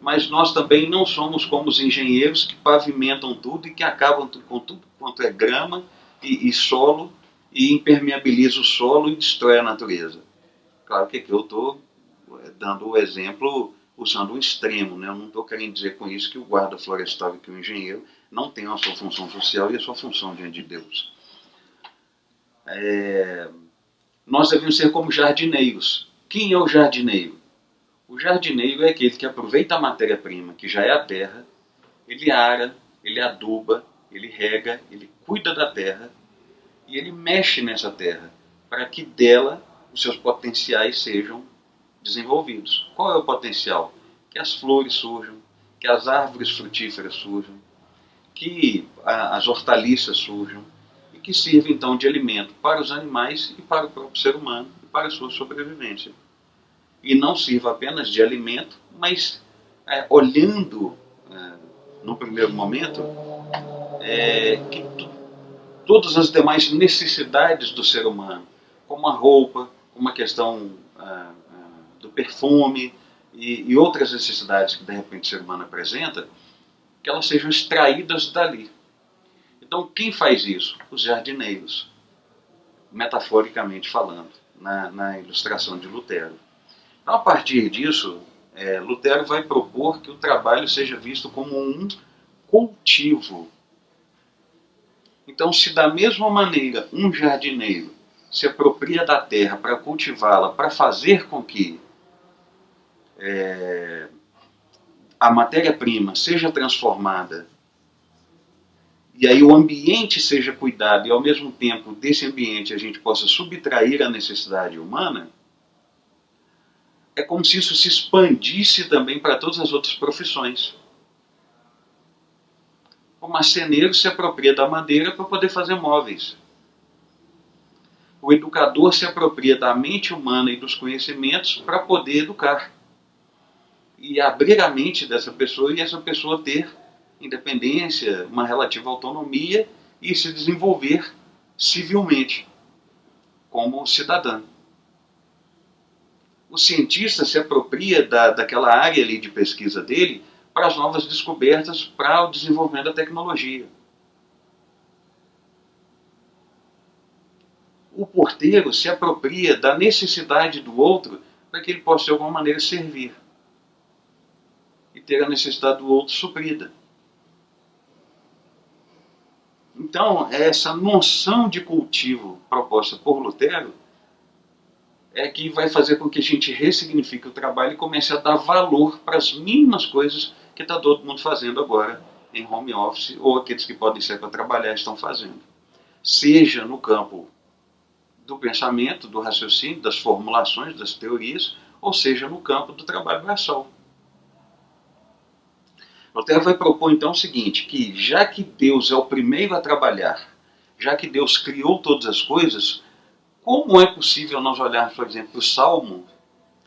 Mas nós também não somos como os engenheiros que pavimentam tudo e que acabam com tudo quanto é grama e solo e impermeabiliza o solo e destrói a natureza. Claro que aqui eu estou dando o exemplo usando um extremo, né? Eu não estou querendo dizer com isso que o guarda florestal e que o engenheiro não tenham a sua função social e a sua função diante de Deus. Nós devemos ser como jardineiros. Quem é o jardineiro? O jardineiro é aquele que aproveita a matéria-prima, que já é a terra, ele ara, ele aduba, ele rega, ele cuida da terra e ele mexe nessa terra para que dela os seus potenciais sejam desenvolvidos. Qual é o potencial? Que as flores surjam, que as árvores frutíferas surjam, que as hortaliças surjam e que sirva então de alimento para os animais e para o próprio ser humano e para a sua sobrevivência. E não sirva apenas de alimento, mas olhando no primeiro momento que todas as demais necessidades do ser humano, como a roupa, como a questão do perfume e outras necessidades que de repente o ser humano apresenta, que elas sejam extraídas dali. Então quem faz isso? Os jardineiros, metaforicamente falando, na ilustração de Lutero. Então, a partir disso, Lutero vai propor que o trabalho seja visto como um cultivo. Então, se da mesma maneira um jardineiro se apropria da terra para cultivá-la, para fazer com que a matéria-prima seja transformada e aí o ambiente seja cuidado e ao mesmo tempo desse ambiente a gente possa subtrair a necessidade humana, é como se isso se expandisse também para todas as outras profissões. O marceneiro se apropria da madeira para poder fazer móveis. O educador se apropria da mente humana e dos conhecimentos para poder educar. E abrir a mente dessa pessoa e essa pessoa ter independência, uma relativa autonomia e se desenvolver civilmente como cidadão. O cientista se apropria daquela área ali de pesquisa dele para as novas descobertas, para o desenvolvimento da tecnologia. O porteiro se apropria da necessidade do outro para que ele possa de alguma maneira servir e ter a necessidade do outro suprida. Então, essa noção de cultivo proposta por Lutero é que vai fazer com que a gente ressignifique o trabalho e comece a dar valor para as mínimas coisas que está todo mundo fazendo agora em home office, ou aqueles que podem ser para trabalhar estão fazendo. Seja no campo do pensamento, do raciocínio, das formulações, das teorias, ou seja no campo do trabalho braçal. Lutero vai propor então o seguinte, que já que Deus é o primeiro a trabalhar, já que Deus criou todas as coisas, como é possível nós olharmos, por exemplo, o Salmo,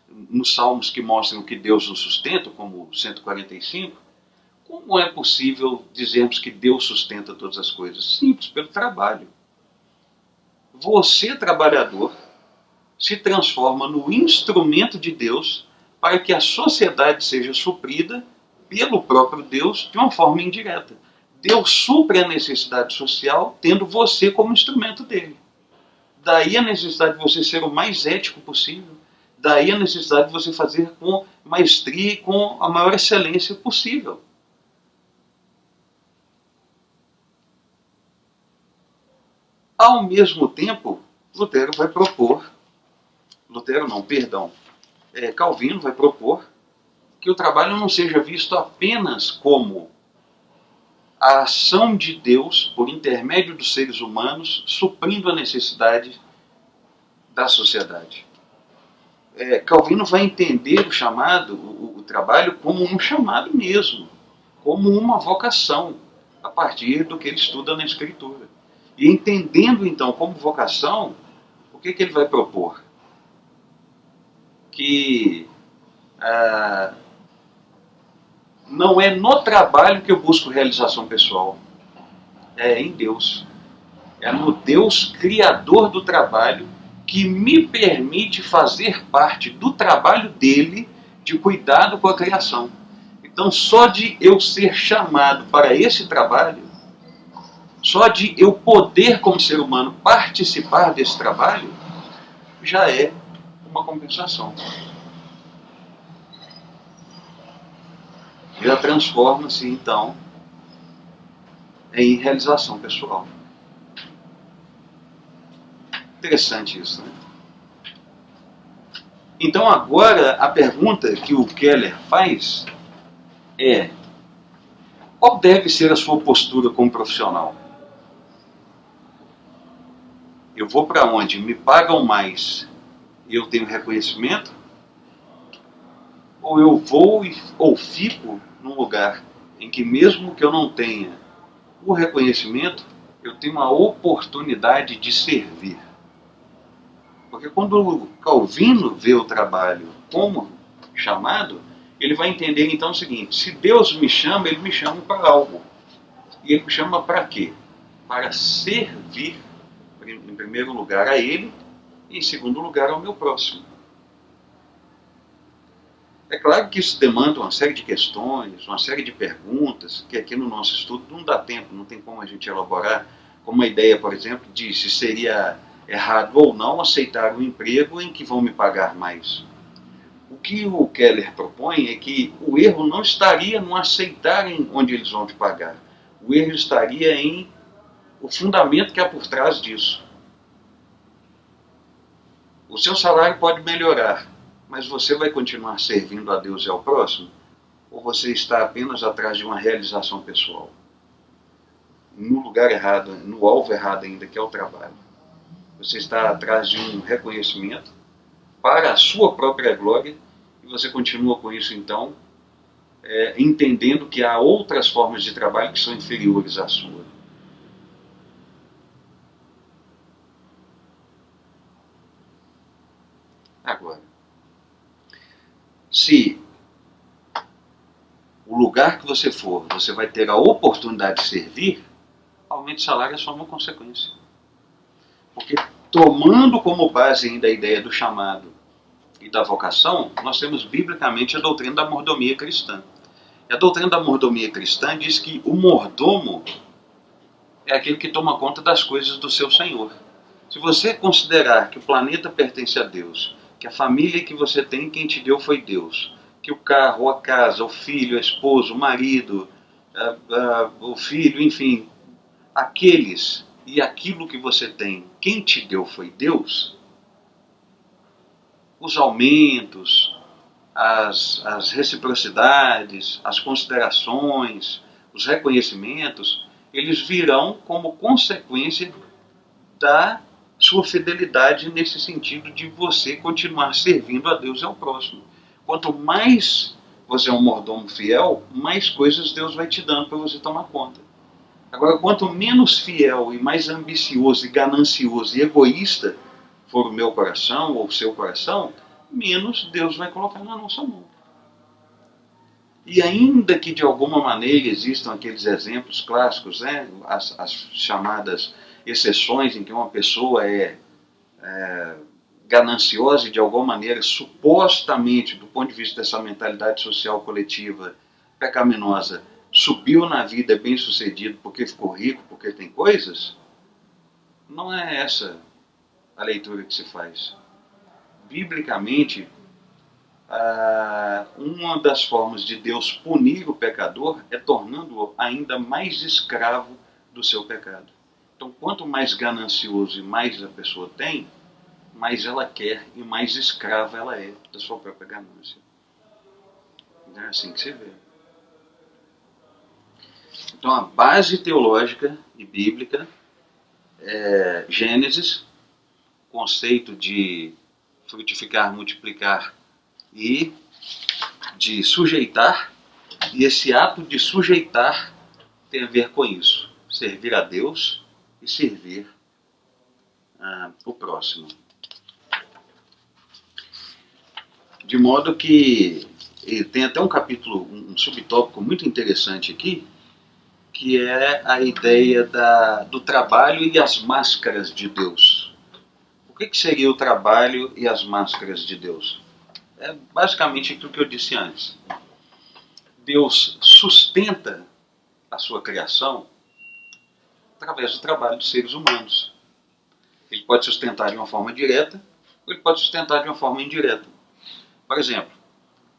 nos salmos que mostram que Deus nos sustenta, como o 145, como é possível dizermos que Deus sustenta todas as coisas? Simples, pelo trabalho. Você, trabalhador, se transforma no instrumento de Deus para que a sociedade seja suprida pelo próprio Deus de uma forma indireta. Deus supre a necessidade social tendo você como instrumento dele. Daí a necessidade de você ser o mais ético possível. Daí a necessidade de você fazer com maestria e com a maior excelência possível. Ao mesmo tempo, Lutero vai propor, Calvino vai propor que o trabalho não seja visto apenas como a ação de Deus por intermédio dos seres humanos suprindo a necessidade da sociedade. Calvino vai entender o chamado, o trabalho, como um chamado mesmo, como uma vocação, a partir do que ele estuda na Escritura. E entendendo então como vocação, o que ele vai propor? Que não é no trabalho que eu busco realização pessoal, é em Deus. É no Deus criador do trabalho que me permite fazer parte do trabalho dele de cuidado com a criação. Então, só de eu ser chamado para esse trabalho, só de eu poder, como ser humano, participar desse trabalho, já é uma compensação. Já transforma-se, então, em realização pessoal. Interessante isso, né? Então, agora, a pergunta que o Keller faz é: qual deve ser a sua postura como profissional? Eu vou para onde me pagam mais e eu tenho reconhecimento? Ou eu vou ou fico num lugar em que, mesmo que eu não tenha o reconhecimento, eu tenho uma oportunidade de servir? Porque quando o Calvino vê o trabalho como chamado, ele vai entender então o seguinte: se Deus me chama, ele me chama para algo. E ele me chama para quê? Para servir, em primeiro lugar, a ele, e em segundo lugar, ao meu próximo. É claro que isso demanda uma série de questões, uma série de perguntas, que aqui no nosso estudo não dá tempo, não tem como a gente elaborar, como a ideia, por exemplo, de se seria errado ou não aceitar um emprego em que vão me pagar mais. O que o Keller propõe é que o erro não estaria no aceitarem onde eles vão te pagar. O erro estaria em o fundamento que há por trás disso. O seu salário pode melhorar, mas você vai continuar servindo a Deus e ao próximo? Ou você está apenas atrás de uma realização pessoal? No lugar errado, no alvo errado ainda, que é o trabalho. Você está atrás de um reconhecimento para a sua própria glória e você continua com isso então, entendendo que há outras formas de trabalho que são inferiores à sua. Agora, se o lugar que você for, você vai ter a oportunidade de servir, aumento de salário é só uma consequência. Porque tomando como base ainda a ideia do chamado e da vocação, nós temos biblicamente a doutrina da mordomia cristã. E a doutrina da mordomia cristã diz que o mordomo é aquele que toma conta das coisas do seu senhor. Se você considerar que o planeta pertence a Deus, que a família que você tem, quem te deu foi Deus, que o carro, a casa, o filho, a esposa, o marido, o filho, enfim, aqueles e aquilo que você tem, quem te deu foi Deus, os aumentos, as reciprocidades, as considerações, os reconhecimentos, eles virão como consequência da sua fidelidade nesse sentido de você continuar servindo a Deus e ao próximo. Quanto mais você é um mordomo fiel, mais coisas Deus vai te dando para você tomar conta. Agora, quanto menos fiel e mais ambicioso e ganancioso e egoísta for o meu coração ou o seu coração, menos Deus vai colocar na nossa mão. E ainda que de alguma maneira existam aqueles exemplos clássicos, né, as chamadas exceções em que uma pessoa é gananciosa e de alguma maneira, supostamente, do ponto de vista dessa mentalidade social coletiva pecaminosa, subiu na vida bem sucedido porque ficou rico, porque tem coisas, não é essa a leitura que se faz. Biblicamente, uma das formas de Deus punir o pecador é tornando-o ainda mais escravo do seu pecado. Então, quanto mais ganancioso e mais a pessoa tem, mais ela quer e mais escrava ela é da sua própria ganância. É assim que se vê. Então, a base teológica e bíblica é Gênesis, conceito de frutificar, multiplicar e de sujeitar, e esse ato de sujeitar tem a ver com isso, servir a Deus e servir o próximo. De modo que tem até um capítulo, um subtópico muito interessante aqui, que é a ideia do trabalho e as máscaras de Deus. O que seria o trabalho e as máscaras de Deus? É basicamente aquilo que eu disse antes. Deus sustenta a sua criação através do trabalho dos seres humanos. Ele pode sustentar de uma forma direta, ou ele pode sustentar de uma forma indireta. Por exemplo,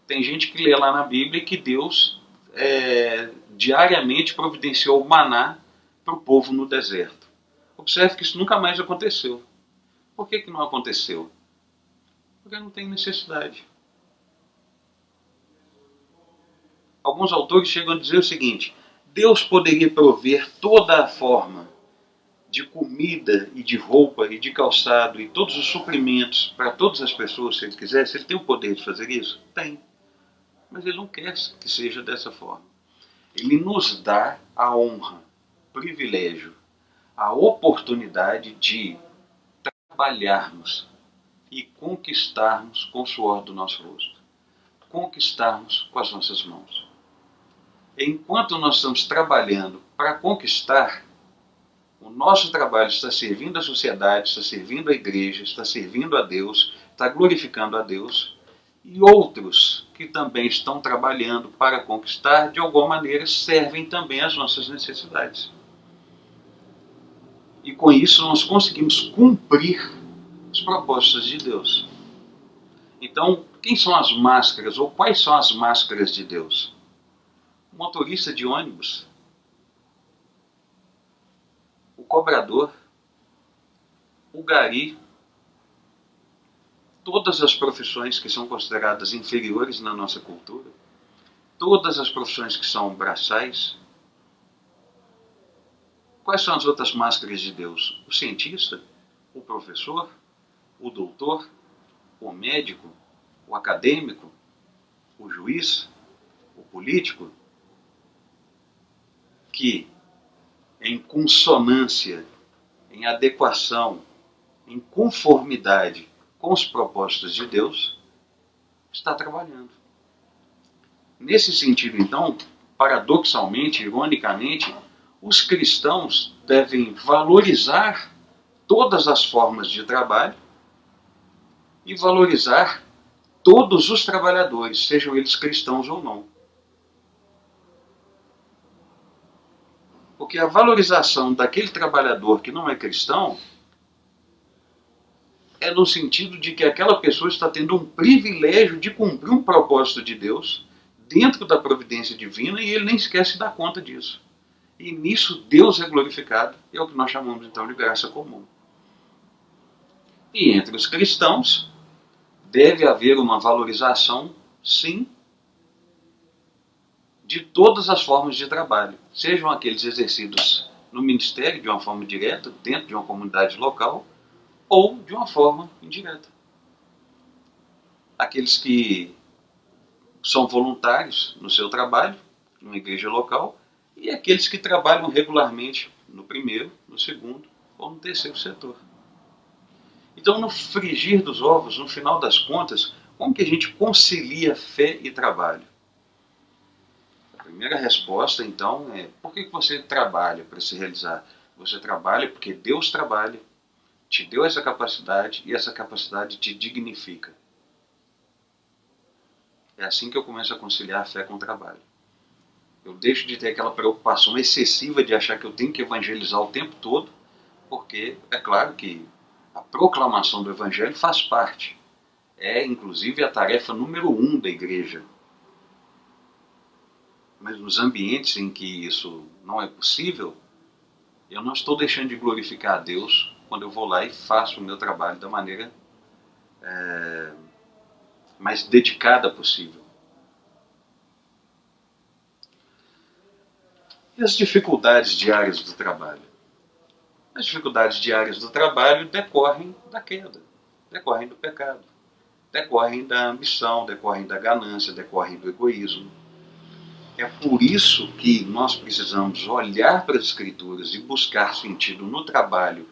tem gente que lê lá na Bíblia que Deus diariamente providenciou o maná para o povo no deserto. Observe que isso nunca mais aconteceu. Por que não aconteceu? Porque não tem necessidade. Alguns autores chegam a dizer o seguinte: Deus poderia prover toda a forma de comida e de roupa e de calçado e todos os suprimentos para todas as pessoas, se ele quisesse. Ele tem o poder de fazer isso? Tem. Mas ele não quer que seja dessa forma. Ele nos dá a honra, o privilégio, a oportunidade de trabalharmos e conquistarmos com o suor do nosso rosto. Conquistarmos com as nossas mãos. Enquanto nós estamos trabalhando para conquistar, o nosso trabalho está servindo a sociedade, está servindo a igreja, está servindo a Deus, está glorificando a Deus, e outros que também estão trabalhando para conquistar, de alguma maneira, servem também às nossas necessidades. E com isso nós conseguimos cumprir os propósitos de Deus. Então, quem são as máscaras, ou quais são as máscaras de Deus? O motorista de ônibus, o cobrador, o gari, todas as profissões que são consideradas inferiores na nossa cultura, todas as profissões que são braçais. Quais são as outras máscaras de Deus? O cientista, o professor, o doutor, o médico, o acadêmico, o juiz, o político, que em consonância, em adequação, em conformidade com os propósitos de Deus, está trabalhando. Nesse sentido, então, paradoxalmente, ironicamente, os cristãos devem valorizar todas as formas de trabalho e valorizar todos os trabalhadores, sejam eles cristãos ou não. Porque a valorização daquele trabalhador que não é cristão é no sentido de que aquela pessoa está tendo um privilégio de cumprir um propósito de Deus dentro da providência divina e ele nem sequer se dá conta disso. E nisso Deus é glorificado, é o que nós chamamos então de graça comum. E entre os cristãos deve haver uma valorização, sim, de todas as formas de trabalho, sejam aqueles exercidos no ministério de uma forma direta, dentro de uma comunidade local, ou de uma forma indireta. Aqueles que são voluntários no seu trabalho, numa igreja local, e aqueles que trabalham regularmente no primeiro, no segundo ou no terceiro setor. Então, no frigir dos ovos, no final das contas, como que a gente concilia fé e trabalho? A primeira resposta, então, é: por que você trabalha para se realizar? Você trabalha porque Deus trabalha, te deu essa capacidade e essa capacidade te dignifica. É assim que eu começo a conciliar a fé com o trabalho. Eu deixo de ter aquela preocupação excessiva de achar que eu tenho que evangelizar o tempo todo, porque é claro que a proclamação do evangelho faz parte. É, inclusive, a tarefa número 1 da igreja. Mas nos ambientes em que isso não é possível, eu não estou deixando de glorificar a Deus quando eu vou lá e faço o meu trabalho da maneira mais dedicada possível. E as dificuldades diárias do trabalho? As dificuldades diárias do trabalho decorrem da queda, decorrem do pecado, decorrem da ambição, decorrem da ganância, decorrem do egoísmo. É por isso que nós precisamos olhar para as Escrituras e buscar sentido no trabalho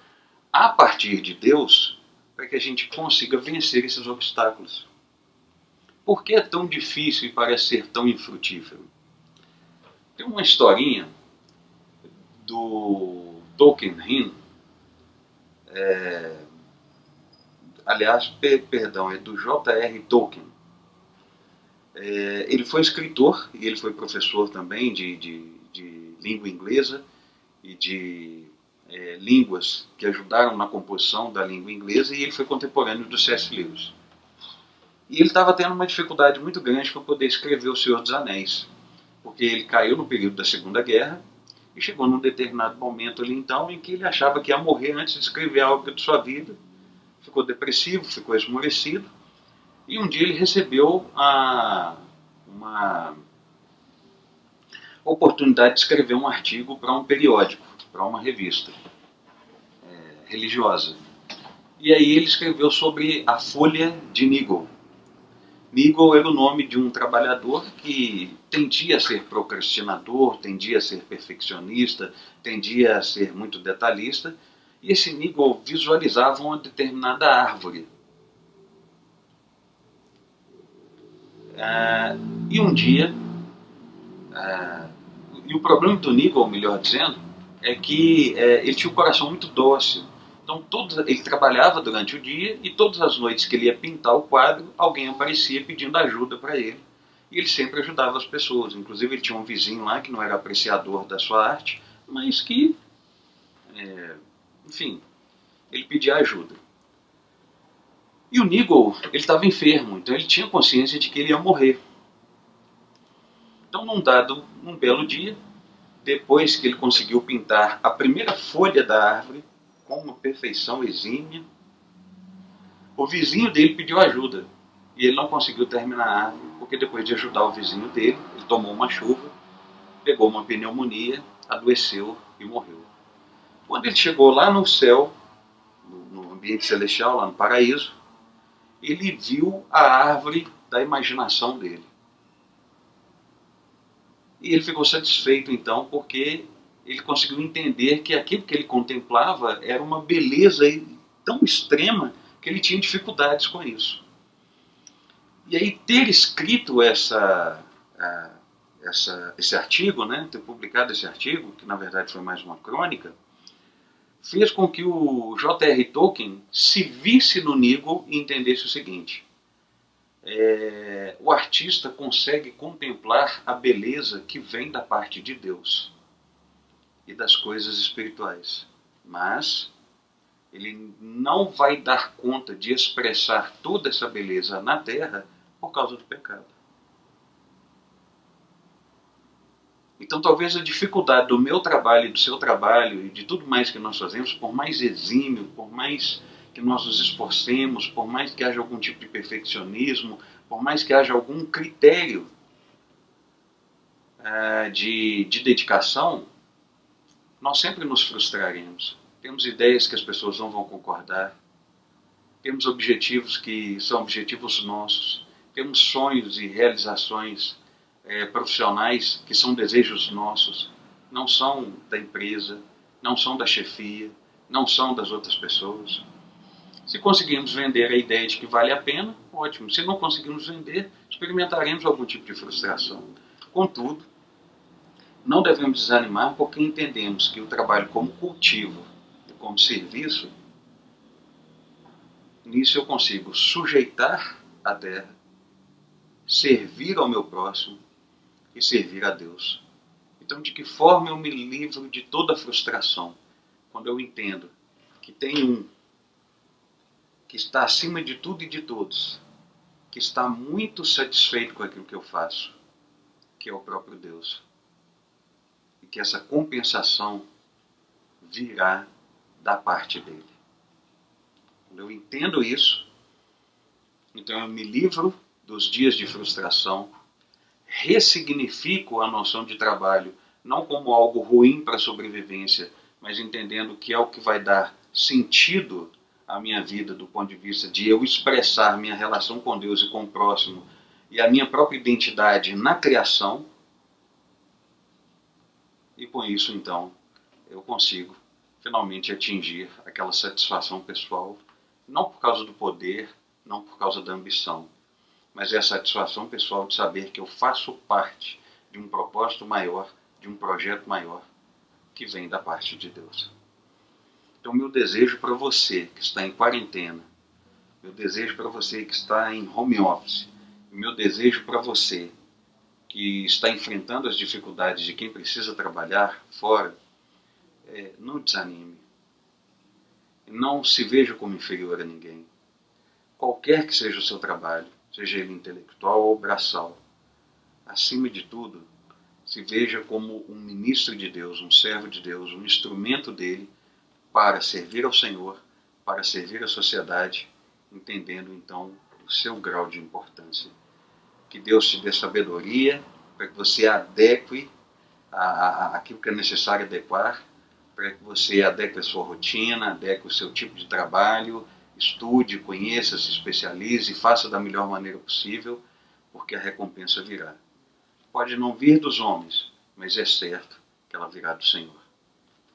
a partir de Deus, para que a gente consiga vencer esses obstáculos. Por que é tão difícil e parece ser tão infrutífero? Tem uma historinha do Tolkien, aliás, perdão, é do J.R. Tolkien. Ele foi escritor e ele foi professor também de língua inglesa e de línguas que ajudaram na composição da língua inglesa, e ele foi contemporâneo do C.S. Lewis. E ele estava tendo uma dificuldade muito grande para poder escrever O Senhor dos Anéis, porque ele caiu no período da Segunda Guerra e chegou num determinado momento ali então em que ele achava que ia morrer antes de escrever algo de sua vida, ficou depressivo, ficou esmorecido, e um dia ele recebeu uma oportunidade de escrever um artigo para um periódico, para uma revista religiosa. E aí ele escreveu sobre a Folha de Nigel. Nigel era o nome de um trabalhador que tendia a ser procrastinador, tendia a ser perfeccionista, tendia a ser muito detalhista, e esse Nigel visualizava uma determinada árvore. E um dia, e o problema do Nigel, melhor dizendo, é que ele tinha um coração muito dócil. Então ele trabalhava durante o dia e todas as noites que ele ia pintar o quadro, alguém aparecia pedindo ajuda para ele. E ele sempre ajudava as pessoas. Inclusive ele tinha um vizinho lá que não era apreciador da sua arte, mas que, enfim, ele pedia ajuda. E o Nigel, ele estava enfermo, então ele tinha consciência de que ele ia morrer. Então num belo dia, depois que ele conseguiu pintar a primeira folha da árvore, com uma perfeição exímia, o vizinho dele pediu ajuda. E ele não conseguiu terminar a árvore, porque depois de ajudar o vizinho dele, ele tomou uma chuva, pegou uma pneumonia, adoeceu e morreu. Quando ele chegou lá no céu, no ambiente celestial, lá no paraíso, ele viu a árvore da imaginação dele. E ele ficou satisfeito então, porque ele conseguiu entender que aquilo que ele contemplava era uma beleza tão extrema que ele tinha dificuldades com isso. E aí ter escrito esse artigo, né, ter publicado esse artigo, que na verdade foi mais uma crônica, fez com que o J.R. Tolkien se visse no Nigel e entendesse o seguinte: o artista consegue contemplar a beleza que vem da parte de Deus e das coisas espirituais, mas ele não vai dar conta de expressar toda essa beleza na Terra por causa do pecado. Então talvez a dificuldade do meu trabalho e do seu trabalho e de tudo mais que nós fazemos, por mais exímio, por mais que nós nos esforcemos, por mais que haja algum tipo de perfeccionismo, por mais que haja algum critério de dedicação, nós sempre nos frustraremos. Temos ideias que as pessoas não vão concordar, temos objetivos que são objetivos nossos, temos sonhos e realizações profissionais que são desejos nossos, não são da empresa, não são da chefia, não são das outras pessoas. Se conseguirmos vender a ideia de que vale a pena, ótimo. Se não conseguirmos vender, experimentaremos algum tipo de frustração. Contudo, não devemos desanimar porque entendemos que o trabalho como cultivo e como serviço, nisso eu consigo sujeitar a terra, servir ao meu próximo e servir a Deus. Então, de que forma eu me livro de toda frustração? Quando eu entendo que tem um que está acima de tudo e de todos, que está muito satisfeito com aquilo que eu faço, que é o próprio Deus. E que essa compensação virá da parte dele. Quando eu entendo isso, então eu me livro dos dias de frustração, ressignifico a noção de trabalho, não como algo ruim para a sobrevivência, mas entendendo que é o que vai dar sentido à minha vida do ponto de vista de eu expressar minha relação com Deus e com o próximo e a minha própria identidade na criação. E com isso, então, eu consigo finalmente atingir aquela satisfação pessoal, não por causa do poder, não por causa da ambição, mas é a satisfação pessoal de saber que eu faço parte de um propósito maior, de um projeto maior, que vem da parte de Deus. Então, meu desejo para você que está em quarentena, meu desejo para você que está em home office, meu desejo para você que está enfrentando as dificuldades de quem precisa trabalhar fora, não desanime. Não se veja como inferior a ninguém. Qualquer que seja o seu trabalho, seja ele intelectual ou braçal, acima de tudo, se veja como um ministro de Deus, um servo de Deus, um instrumento dele para servir ao Senhor, para servir a sociedade, entendendo então o seu grau de importância. Que Deus te dê sabedoria para que você adeque aquilo que é necessário adequar, para que você adeque a sua rotina, adeque o seu tipo de trabalho, estude, conheça, se especialize e faça da melhor maneira possível, porque a recompensa virá. Pode não vir dos homens, mas é certo que ela virá do Senhor.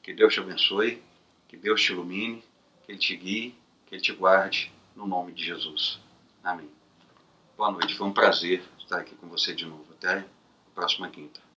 Que Deus te abençoe, que Deus te ilumine, que Ele te guie, que Ele te guarde, no nome de Jesus. Amém. Boa noite, foi um prazer estar aqui com você de novo. Até a próxima quinta.